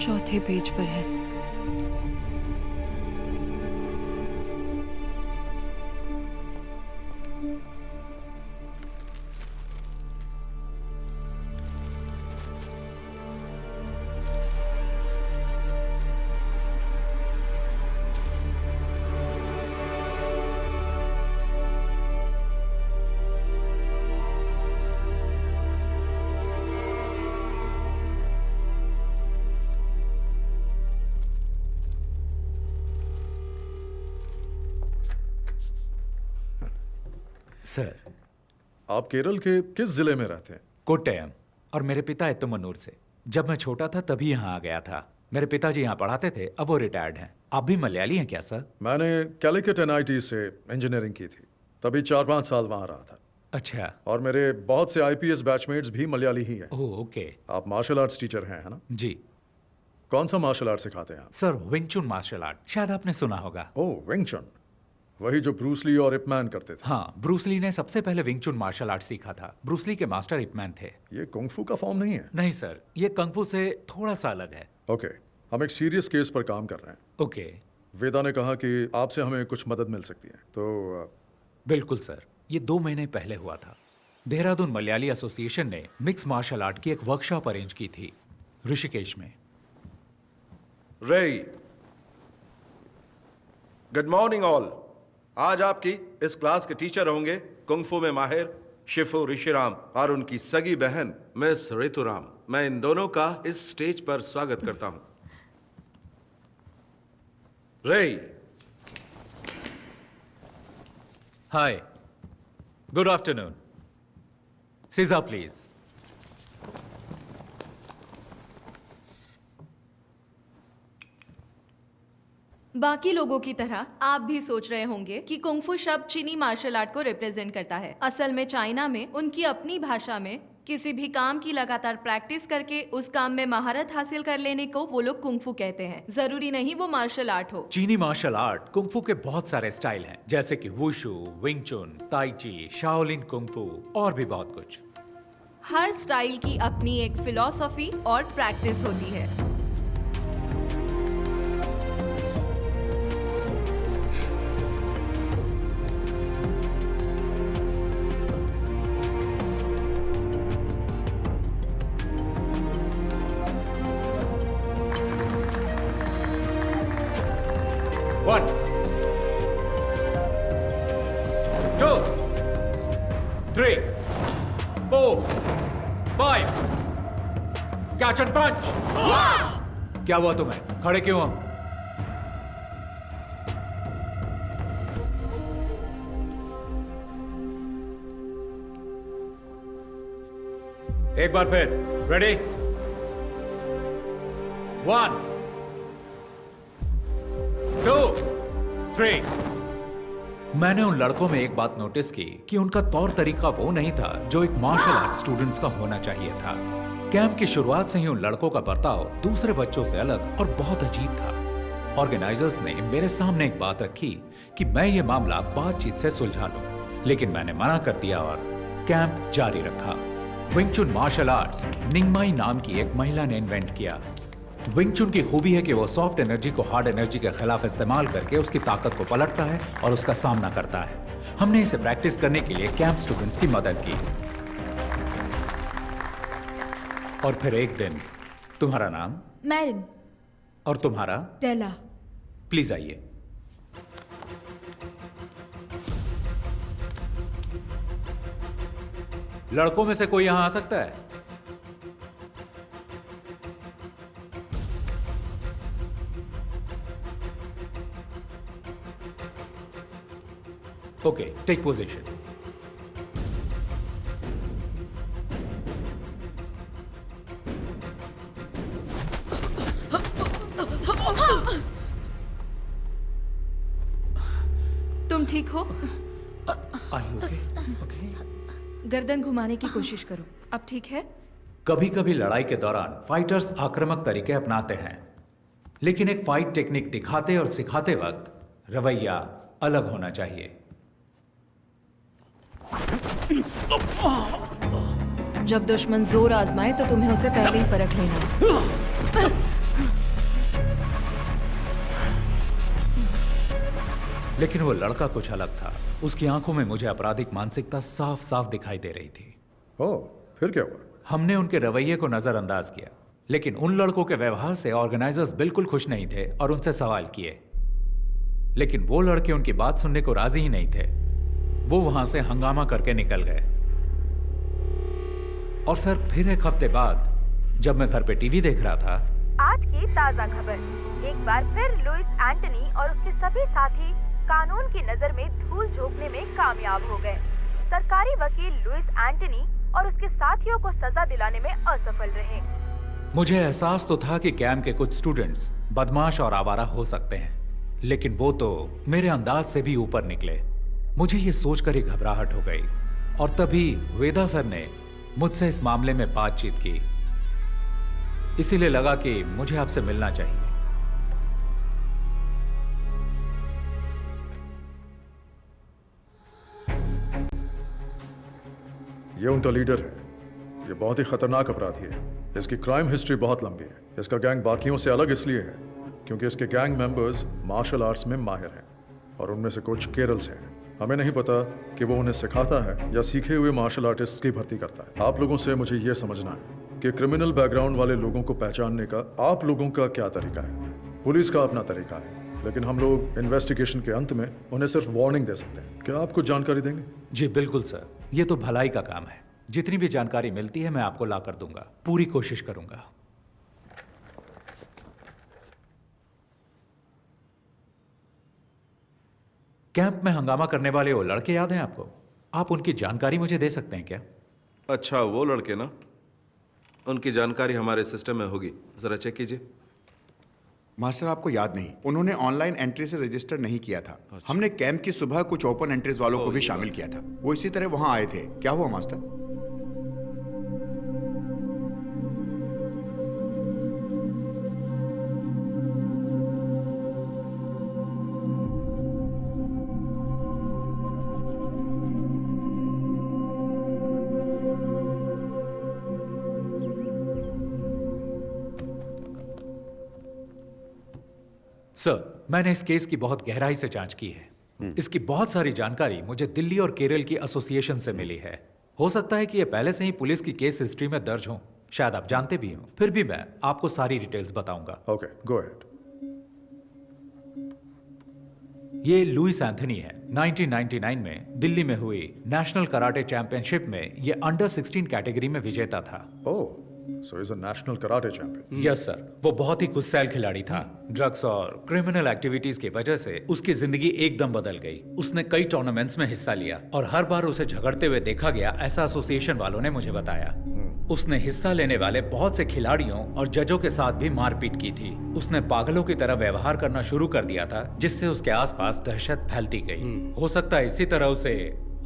चौथे पेज पर है। सर, आप केरल के किस जिले में रहते हैं? कोट्टयम। और मेरे पिता इत्तमनूर से। जब मैं छोटा था तभी यहाँ आ गया था। मेरे पिताजी यहाँ पढ़ाते थे, अब वो रिटायर्ड हैं। आप भी मलयाली हैं क्या सर? मैंने कैलिकट NIT से इंजीनियरिंग की थी, तभी 4-5 साल वहाँ रहा था। अच्छा। और मेरे बहुत से IPS बैचमेट्स भी मलयाली ही हैं। Oh okay. आप मार्शल आर्ट्स टीचर हैं, है ना? जी। कौन सा मार्शल आर्ट सिखाते हैं आप? सर, विंग चुन मार्शल आर्ट, शायद आपने सुना होगा। ओह, विंग चुन, वही जो ब्रूस ली और इपमैन करते थे। हाँ, ब्रूस ली ने सबसे पहले विंग चुन मार्शल आर्ट सीखा था। ब्रूस ली के मास्टर इपमैन थे। ये कुंग फू का फॉर्म नहीं है? नहीं सर, ये कंग फू से थोड़ा सा अलग है। ओके, हम एक सीरियस केस पर काम कर रहे हैं। ओके। वेदा ने कहा कि आपसे हमें कुछ मदद मिल सकती है, तो बिल्कुल सर, ये 2 महीने पहले हुआ था। देहरादून मलयाली एसोसिएशन ने मिक्स मार्शल आर्ट की एक वर्कशॉप अरेंज की थी ऋषिकेश में। रे, गुड मॉर्निंग ऑल। आज आपकी इस क्लास के टीचर होंगे कुंग फू में माहिर शिफू ऋषिराम और उनकी सगी बहन मिस ऋतुराम। मैं इन दोनों का इस स्टेज पर स्वागत करता हूं। रे, हाय, गुड आफ्टरनून। सीजा प्लीज। बाकी लोगों की तरह आप भी सोच रहे होंगे कि कुंग-फू शब्द चीनी मार्शल आर्ट को रिप्रेजेंट करता है। असल में चाइना में उनकी अपनी भाषा में किसी भी काम की लगातार प्रैक्टिस करके उस काम में महारत हासिल कर लेने को वो लोग कुंग-फू कहते हैं। जरूरी नहीं वो मार्शल आर्ट हो। चीनी मार्शल आर्ट कुंग-फू के बहुत सारे स्टाइल हैं, जैसे कि वुशु, विंग चुन, ताई ची, शाओलिन कुंग-फू और भी बहुत कुछ। हर स्टाइल की अपनी एक फिलॉसफी और प्रैक्टिस होती है। One, 2, 3, 4, 5. Catch and punch. क्या हुआ तुम्हें? खड़े क्यों हम? एक बार फिर। रेडी? 1, 2, 3। मैंने उन लड़कों में एक बात नोटिस की कि उनका तौर तरीका वो नहीं था जो एक मार्शल आर्ट स्टूडेंट्स का होना चाहिए था। कैंप की शुरुआत से ही उन लड़कों का बर्ताव दूसरे बच्चों से अलग और बहुत अजीब था। ऑर्गेनाइजर्स ने मेरे सामने एक बात रखी कि मैं ये मामला बातचीत से सुलझा लूं, लेकिन मैंने मना कर दिया और कैंप जारी रखा। विंग चुन मार्शल आर्ट्स निंगमाई नाम की एक महिला ने इन्वेंट किया। विंग चुन की खूबी है कि वो सॉफ्ट एनर्जी को हार्ड एनर्जी के खिलाफ इस्तेमाल करके उसकी ताकत को पलटता है और उसका सामना करता है। हमने इसे प्रैक्टिस करने के लिए कैंप स्टूडेंट्स की मदद की। और फिर एक दिन, तुम्हारा नाम? मैरिन। और तुम्हारा? डेला। प्लीज आइए। लड़कों में से कोई यहां आ सकता है? Okay, take position. तुम ठीक हो? Are you okay? Okay. गर्दन घुमाने की कोशिश करो। अब ठीक है? कभी-कभी लड़ाई के दौरान फाइटर्स आक्रामक तरीके अपनाते हैं, लेकिन एक फाइट टेक्निक दिखाते और सिखाते वक्त रवैया अलग होना चाहिए। जब दुश्मन जोर आजमाए तो तुम्हें उसे पहले ही परख लेना। लेकिन वो लड़का कुछ अलग था। उसकी आंखों में मुझे आपराधिक मानसिकता साफ साफ दिखाई दे रही थी। ओह, फिर क्या हुआ? हमने उनके रवैये को नजरअंदाज किया, लेकिन उन लड़कों के व्यवहार से ऑर्गेनाइजर्स बिल्कुल खुश नहीं थे और उनसे सवाल किए, लेकिन वो लड़के उनकी बात सुनने को राजी ही नहीं थे। वो वहां से हंगामा करके निकल गए। और सर, फिर एक हफ्ते बाद जब मैं घर पे टीवी देख रहा था, आज की ताजा खबर। एक बार फिर लुइस एंटनी और उसके सभी साथी कानून की नजर में धूल झोंकने में कामयाब हो गए। सरकारी वकील लुइस एंटनी और उसके साथियों को सजा दिलाने में असफल रहे। मुझे एहसास तो था कि कैंप के कुछ स्टूडेंट्स बदमाश और आवारा हो सकते हैं, लेकिन वो तो मेरे अंदाज से भी ऊपर निकले। मुझे ये सोचकर ही घबराहट हो गई और तभी वेदा सर ने मुझसे इस मामले में बातचीत की। इसीलिए लगा कि मुझे आपसे मिलना चाहिए। ये उनका लीडर है। ये बहुत ही खतरनाक अपराधी है। इसकी क्राइम हिस्ट्री बहुत लंबी है। इसका गैंग बाकियों से अलग इसलिए है क्योंकि इसके गैंग मेंबर्स मार्शल आर्ट्स में माहिर हैं और उनमें से कुछ केरल से हैं। हमें नहीं पता कि वो उन्हें सिखाता है या सीखे हुए मार्शल आर्टिस्ट की भर्ती करता है। आप लोगों से मुझे यह समझना है कि क्रिमिनल बैकग्राउंड वाले लोगों को पहचानने का आप लोगों का क्या तरीका है। पुलिस का अपना तरीका है, लेकिन हम लोग इन्वेस्टिगेशन के अंत में उन्हें सिर्फ वार्निंग दे सकते हैं। क्या आप कुछ जानकारी देंगे? जी बिल्कुल सर, ये तो भलाई का काम है। जितनी भी जानकारी मिलती है मैं आपको ला कर दूंगा, पूरी कोशिश करूंगा। कैंप में हंगामा करने वाले वो लड़के याद हैं आपको? आप उनकी जानकारी मुझे दे सकते हैं क्या? अच्छा, वो लड़के ना, उनकी जानकारी हमारे सिस्टम में होगी, जरा चेक कीजिए। मास्टर आपको याद नहीं, उन्होंने ऑनलाइन एंट्री से रजिस्टर नहीं किया था। हमने कैंप की सुबह कुछ ओपन एंट्रीज वालों को भी शामिल किया था, वो इसी तरह वहां आए थे। क्या हुआ मास्टर? सर, मैंने इस केस की बहुत गहराई से जांच की है। इसकी बहुत सारी जानकारी मुझे दिल्ली और केरल की एसोसिएशन से मिली है। हो सकता है कि ये पहले से ही पुलिस की केस हिस्ट्री में दर्ज हो, शायद आप जानते भी हो। फिर भी मैं आपको सारी डिटेल्स बताऊंगा। Okay, go ahead. ये लुइस एंथनी है। 1999 में दिल्ली में हुई नेशनल कराटे चैंपियनशिप में ये अंडर 16 कैटेगरी में विजेता था। ओह, so he's a national karate champion. Yes sir, वो बहुत ही गुस्सैल खिलाड़ी था। ड्रग्स और क्रिमिनल एक्टिविटीज की वजह से उसकी जिंदगी एकदम बदल गई। उसने कई टूर्नामेंट्स में हिस्सा लिया और हर बार उसे झगड़ते हुए देखा गया, ऐसा एसोसिएशन वालों ने मुझे बताया। उसने हिस्सा लेने वाले बहुत से खिलाड़ियों और जजों के साथ भी मारपीट की थी। उसने पागलों की तरह व्यवहार करना शुरू कर दिया था, जिससे उसके आसपास दहशत फैलती गई। हो सकता है इसी तरह उसे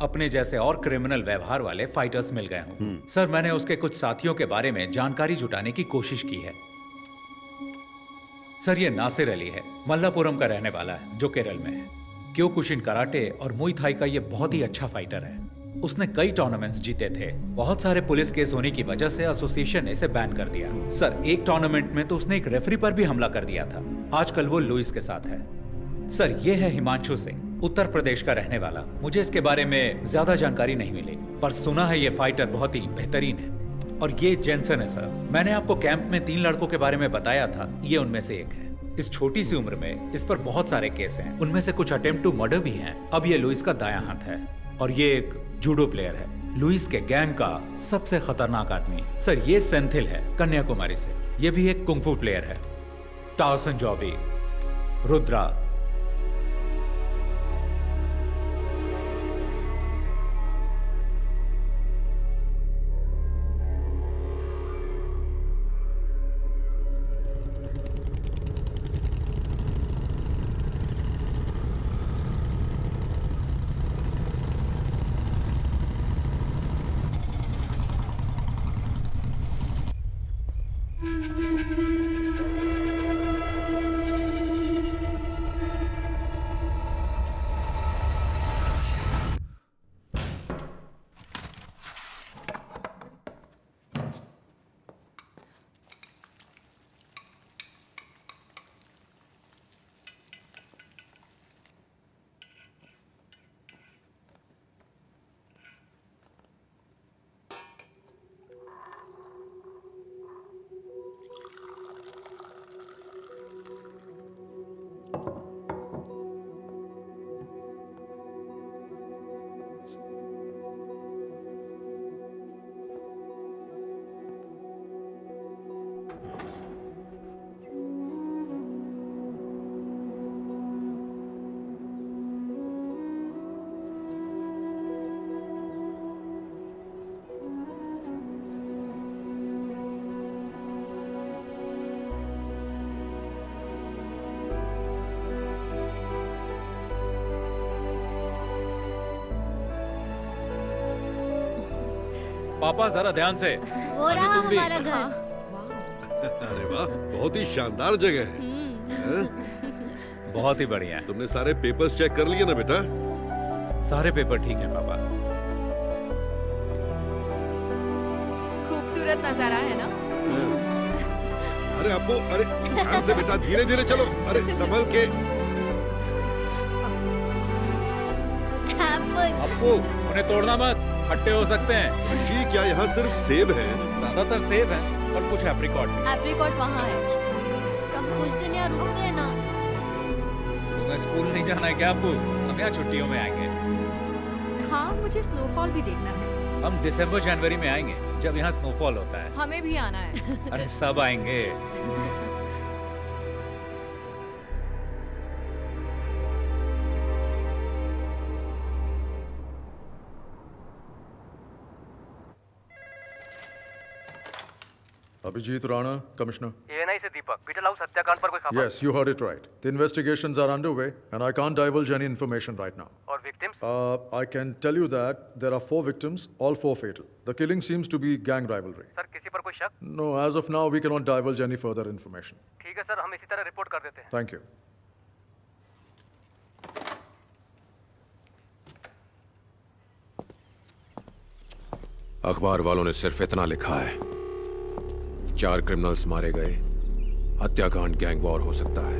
अपने जैसे और क्रिमिनल व्यवहार वाले फाइटर्स मिल गए हों। सर, मैंने उसके कुछ साथियों के बारे में जानकारी जुटाने की कोशिश की है। सर, ये नासिर अली है, मल्लापुरम का रहने वाला है, जो केरल में है। क्योकुशिन कराटे और मुई थाई का ये बहुत ही अच्छा फाइटर है। उसने कई टूर्नामेंट्स जीते थे। बहुत सारे पुलिस केस होने की वजह से एसोसिएशन ने इसे बैन कर दिया। सर, एक टूर्नामेंट में तो उसने एक रेफरी पर भी हमला कर दिया था। आजकल वो लुइस के साथ है। सर, ये है हिमांशु सिंह, उत्तर प्रदेश का रहने वाला। मुझे इसके बारे में ज्यादा जानकारी नहीं मिली, पर सुना है ये फाइटर बहुत ही बेहतरीन है। और ये जेंसन है सर, मैंने आपको कैंप में 3 लड़कों के बारे में बताया था, ये उनमें से एक है। इस छोटी सी उम्र में इस पर बहुत सारे केस हैं, उनमें से कुछ अटेम्प्ट टू मर्डर भी हैं। अब ये लुइस का दायां हाथ है और ये एक जूडो प्लेयर है। लुइस के गैंग का सबसे खतरनाक आदमी सर ये सेंथिल है, कन्याकुमारी से। ये भी एक कुंफू प्लेयर है। टाउसन जॉबी, रुद्रा। पापा जरा ध्यान से। वो रहा हमारा घर। अरे वाह, बहुत ही शानदार जगह है। बहुत ही बढ़िया। तुमने सारे पेपर्स चेक कर लिए ना बेटा? सारे पेपर ठीक हैं पापा। खूबसूरत नजारा है ना? अरे अप्पू, अरे ध्यान से बेटा, धीरे धीरे चलो, अरे संभल के। अप्पू, उन्हें तोड़ना मत, खट्टे हो सकते हैं। ऋषि, क्या यहाँ सिर्फ सेब है? ज्यादातर सेब है और कुछ एप्रिकॉट भी। एप्रिकॉट वहाँ है। कम कुछ दिन यहाँ रुकते हैं ना। तुम्हें स्कूल नहीं जाना है क्या अप्पू? हम यहाँ छुट्टियों में आएंगे। हाँ, मुझे स्नोफॉल भी देखना है। हम दिसंबर जनवरी में आएंगे जब यहाँ स्नोफॉल होता है। हमें भी आना है। अरे सब आएंगे। Abhijit Rana, Commissioner. ANI से दीपक, बीटल हाउस हत्याकांड पर कोई खबर? Yes, you heard it right. The investigations are underway, and I can't divulge any information right now. और victims? I can tell you that there are 4 victims, all 4 fatal. The killing seems to be gang rivalry. Sir, किसी पर कोई शक? No, as of now, we cannot divulge any further information. ठीक है sir, हम इसी तरह रिपोर्ट कर देते हैं। Thank you. अखबार वालों ने सिर्फ इतना लिखा है, 4 क्रिमिनल्स मारे गए, हत्याकांड गैंग वॉर हो सकता है,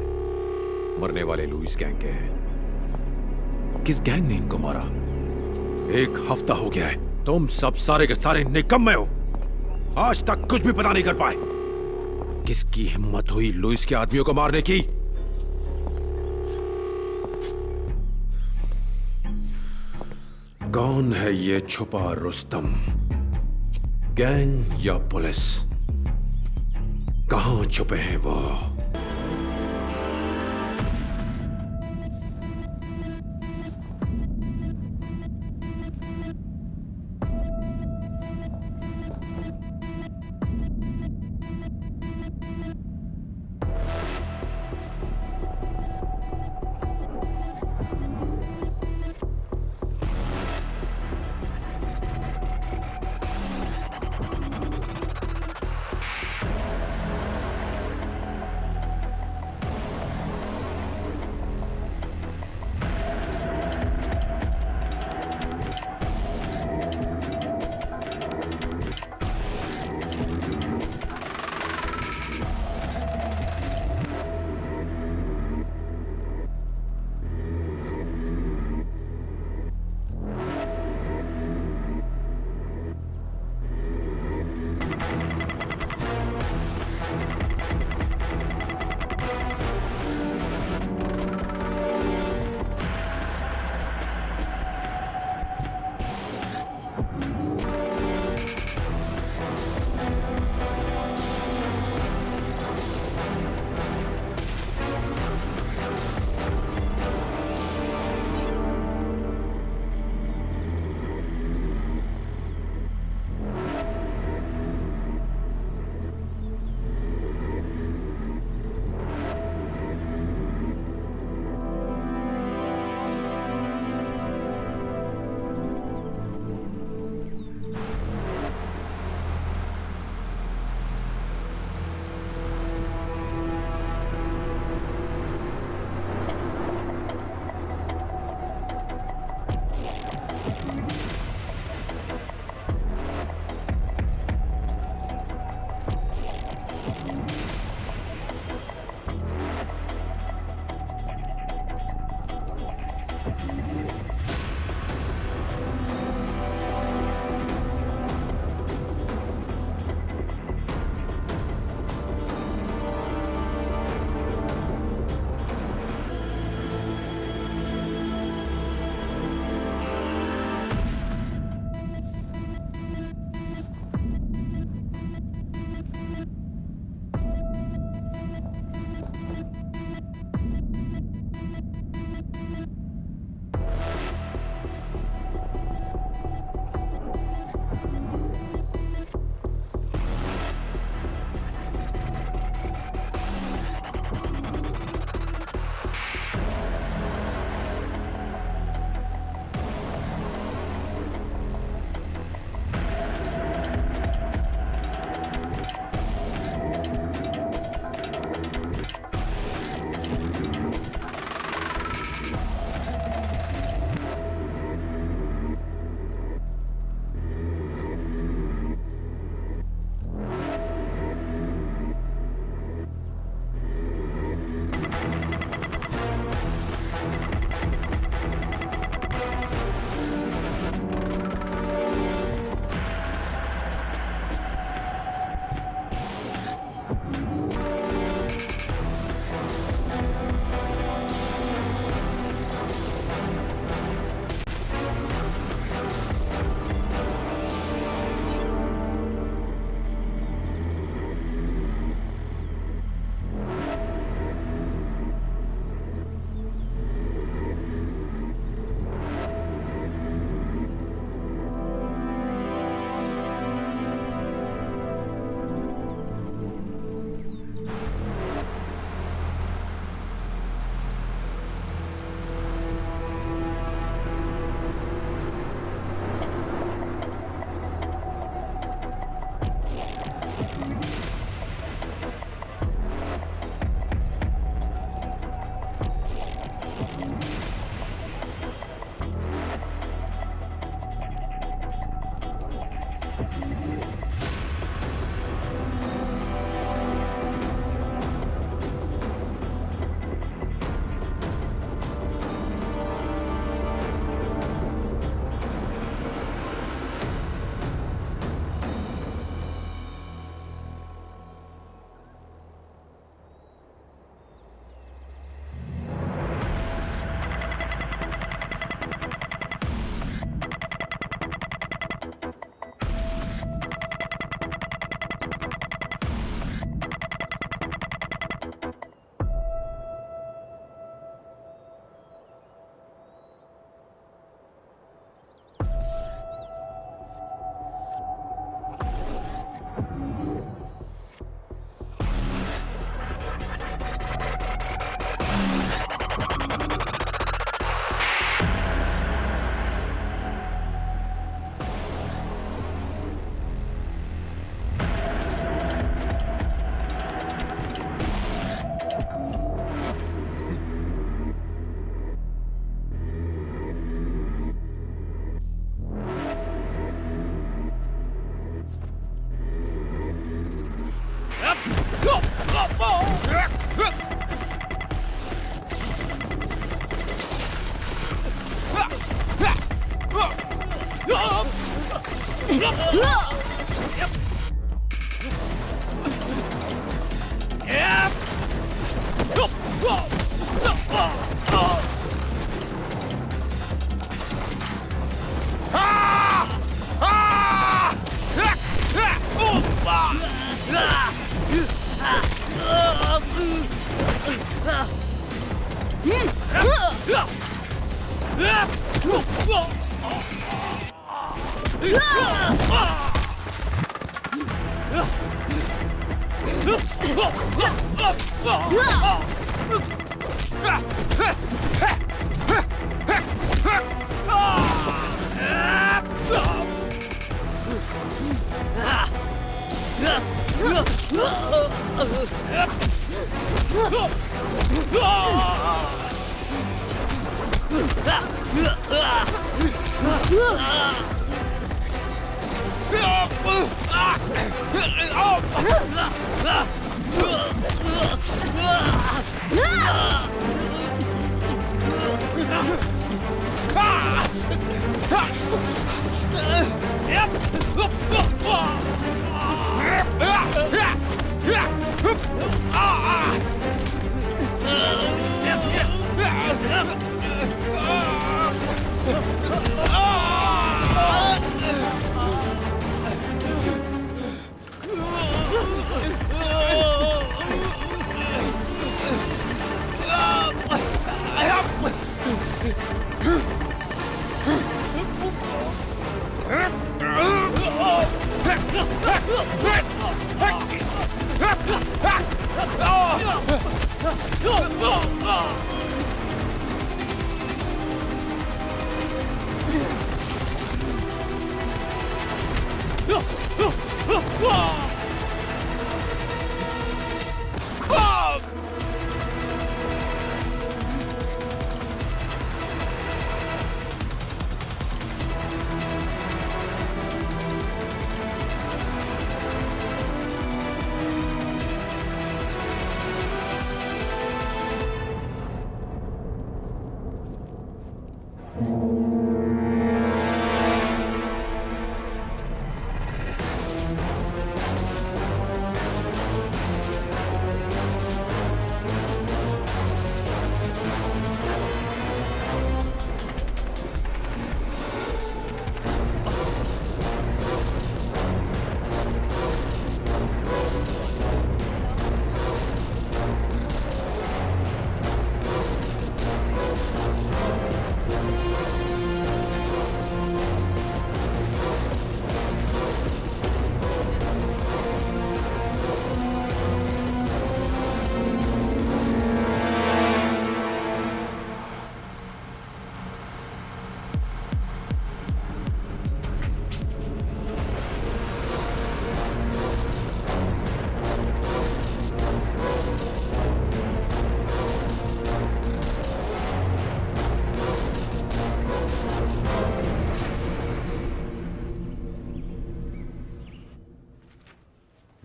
मरने वाले लुइस गैंग के हैं। किस गैंग ने इनको मारा? 1 हफ्ता हो गया है, तुम सब सारे के सारे निकम्मे हो, आज तक कुछ भी पता नहीं कर पाए। किसकी हिम्मत हुई लुइस के आदमियों को मारने की? कौन है ये छुपा रुस्तम? गैंग या पुलिस? कहां छुपे हैं वो?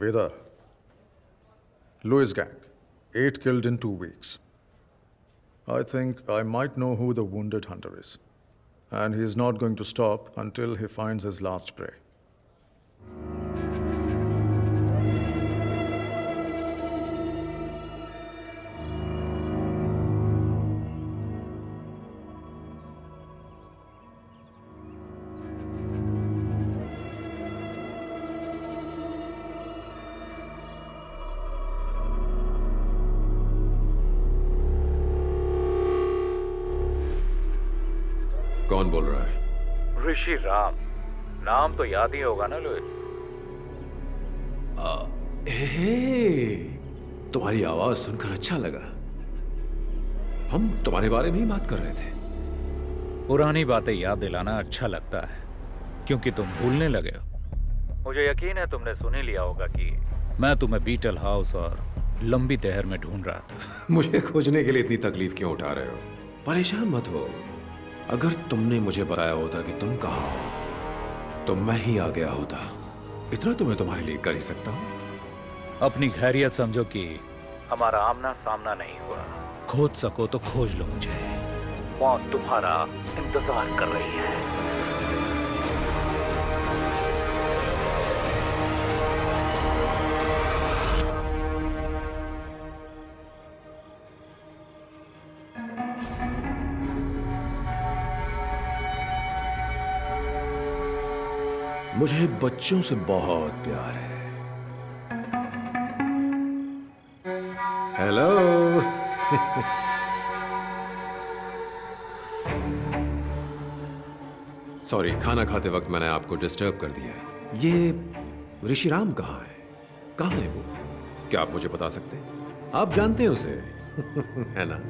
Veda, Lewis gang, 8 killed in 2 weeks. I think I might know who the wounded hunter is. And he's not going to stop until he finds his last prey. कौन बोल रहा है? ऋषि राम। नाम तो याद ही होगा ना लुइस? तुम्हारी आवाज सुनकर अच्छा लगा। हम तुम्हारे बारे में ही बात कर रहे थे। पुरानी बातें याद दिलाना अच्छा लगता है, क्योंकि तुम भूलने लगे हो। मुझे यकीन है तुमने सुन ही लिया होगा कि मैं तुम्हें बीटल हाउस और लंबी तहर में ढूंढ रहा था। मुझे खोजने के लिए इतनी तकलीफ क्यों उठा रहे हो? परेशान मत हो। अगर तुमने मुझे बताया होता कि तुम कहाँ हो तो मैं ही आ गया होता। इतना तो मैं तुम्हारे लिए कर ही सकता हूँ। अपनी खैरियत समझो कि हमारा आमना सामना नहीं हुआ। खोज सको तो खोज लो मुझे। मौत तुम्हारा इंतजार कर रही है। मुझे बच्चों से बहुत प्यार है। हेलो। सॉरी, खाना खाते वक्त मैंने आपको डिस्टर्ब कर दिया है। ये ऋषिराम कहाँ है? कहाँ है वो? क्या आप मुझे बता सकते हैं? आप जानते हैं उसे है ना?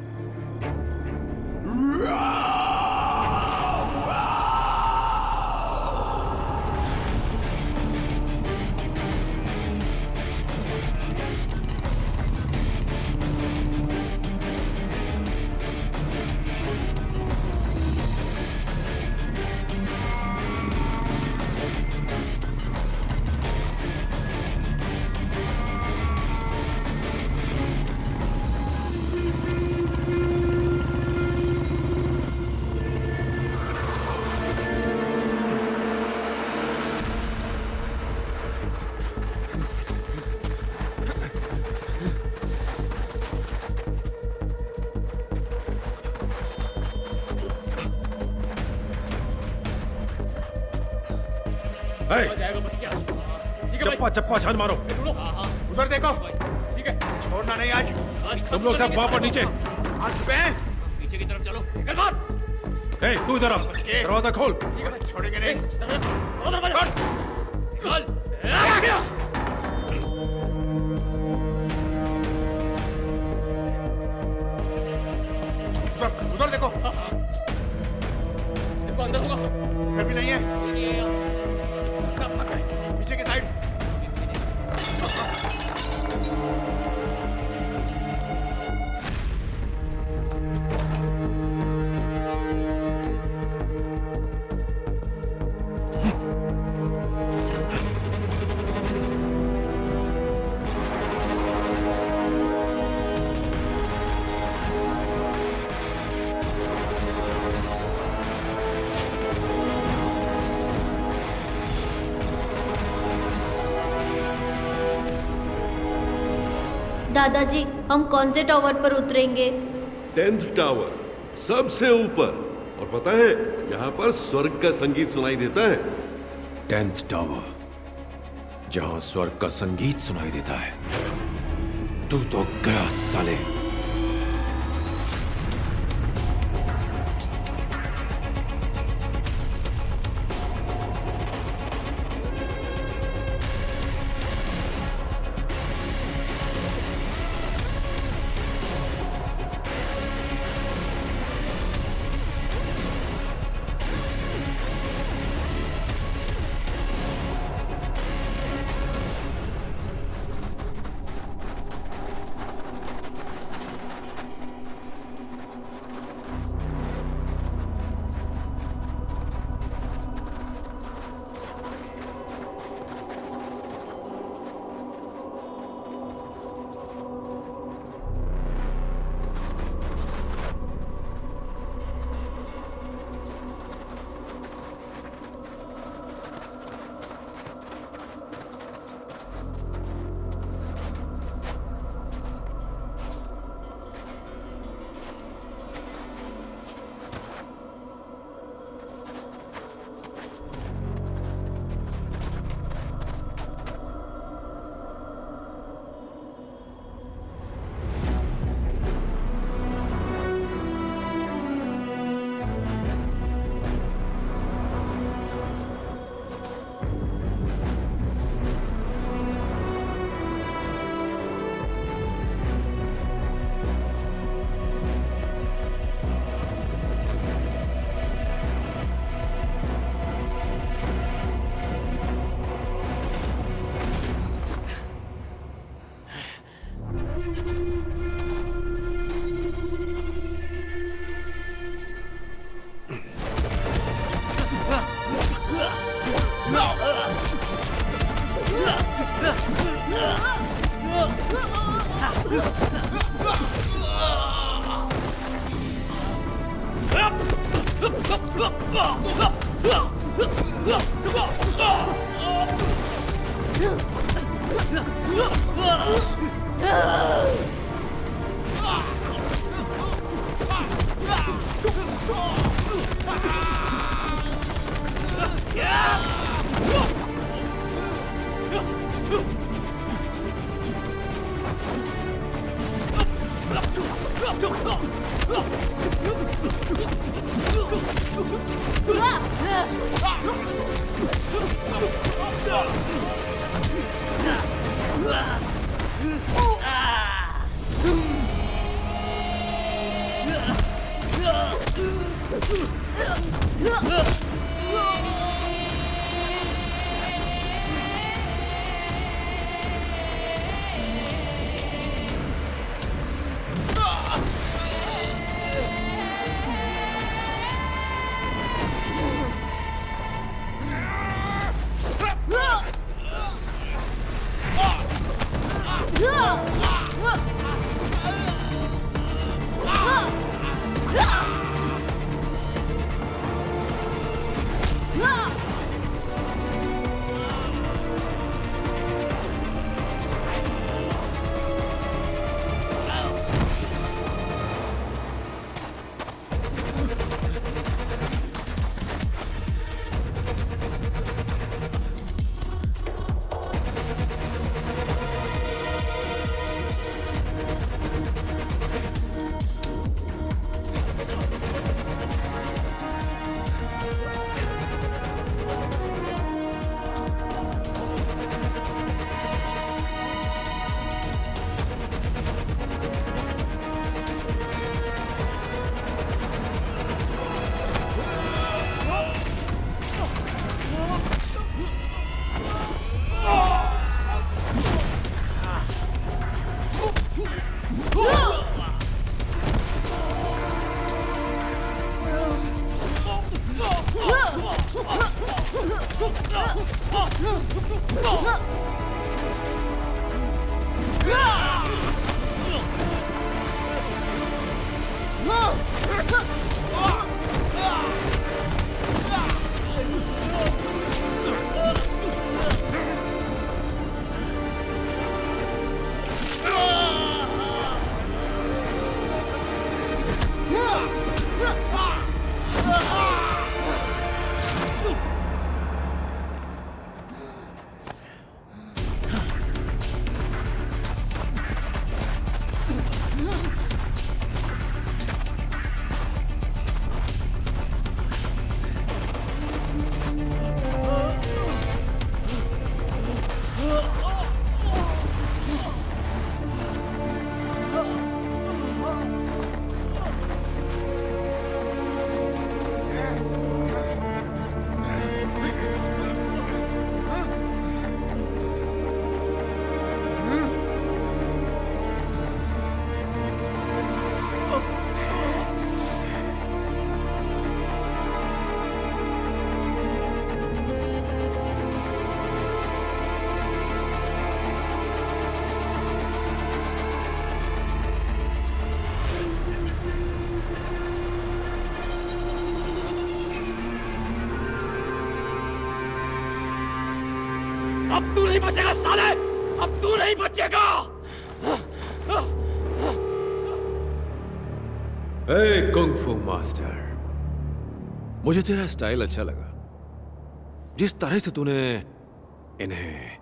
चप्पा चप्पा छान मारो। उधर देखो। ठीक है, छोड़ना नहीं आज। तुम लोग सब वहां पर नीचे। आज चुप हैं। पीछे की तरफ चलो। निकल बाहर। ए, तू इधर आ। दरवाजा खोल। छोड़ेंगे नहीं। उधर देखो। देखो अंदर होगा। इधर भी नहीं है। पीछे की साइड। दादाजी, हम कौन से टावर पर उतरेंगे? 10th टावर, सबसे ऊपर। और पता है, यहाँ पर स्वर्ग का संगीत सुनाई देता है। 10th टावर, जहां स्वर्ग का संगीत सुनाई देता है। तू तो गया साले। अब तू नहीं बचेगा साले, अब तू नहीं बचेगा। ए कुंग-फू मास्टर, मुझे तेरा स्टाइल अच्छा लगा। जिस तरह से तूने इन्हें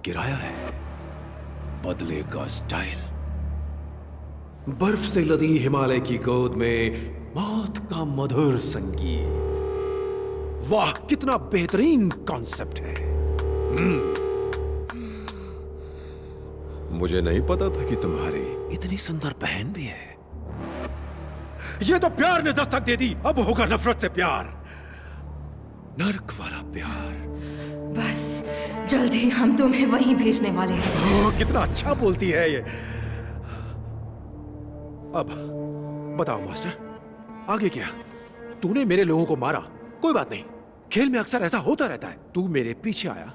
गिराया है, बदले का स्टाइल। बर्फ से लदी हिमालय की गोद में मौत का मधुर संगीत। वाह, कितना बेहतरीन कॉन्सेप्ट है। मुझे नहीं पता था कि तुम्हारी इतनी सुंदर बहन भी है। ये तो प्यार ने दस्तक दे दी, अब होगा नफरत से प्यार, नर्क वाला प्यार। बस जल्दी हम तुम्हें वहीं भेजने वाले हैं। ओह, कितना अच्छा बोलती है ये। अब बताओ मास्टर, आगे क्या? तूने मेरे लोगों को मारा, कोई बात नहीं, खेल में अक्सर ऐसा होता रहता है। तू मेरे पीछे आया,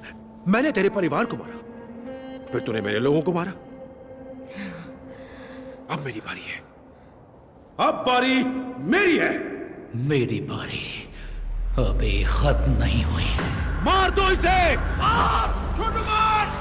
मैंने तेरे परिवार को मारा, फिर तूने मेरे लोगों को मारा। अब मेरी बारी है, अब बारी मेरी है। मेरी बारी अभी खत्म नहीं हुई। मार दो इसे! मार! छोटू मार!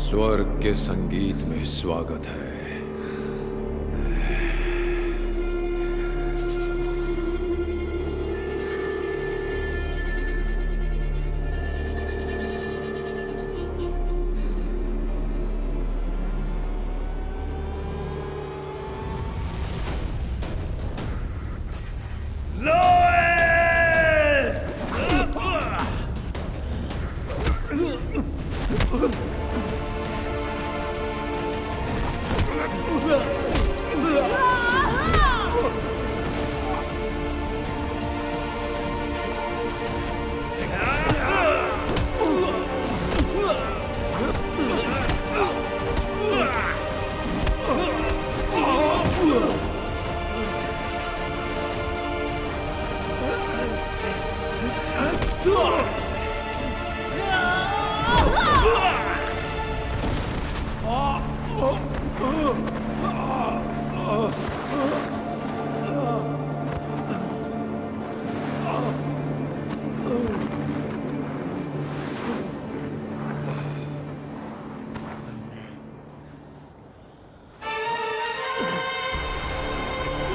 स्वर्ग के संगीत में स्वागत है।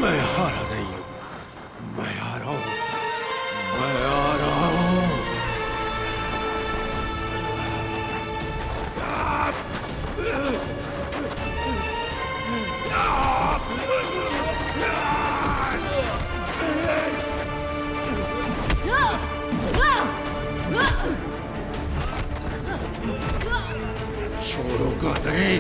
मैं हारा नहीं हूं, मैं आ रहा हूं, मैं आ रहा हूं। छोड़ूंगा नहीं।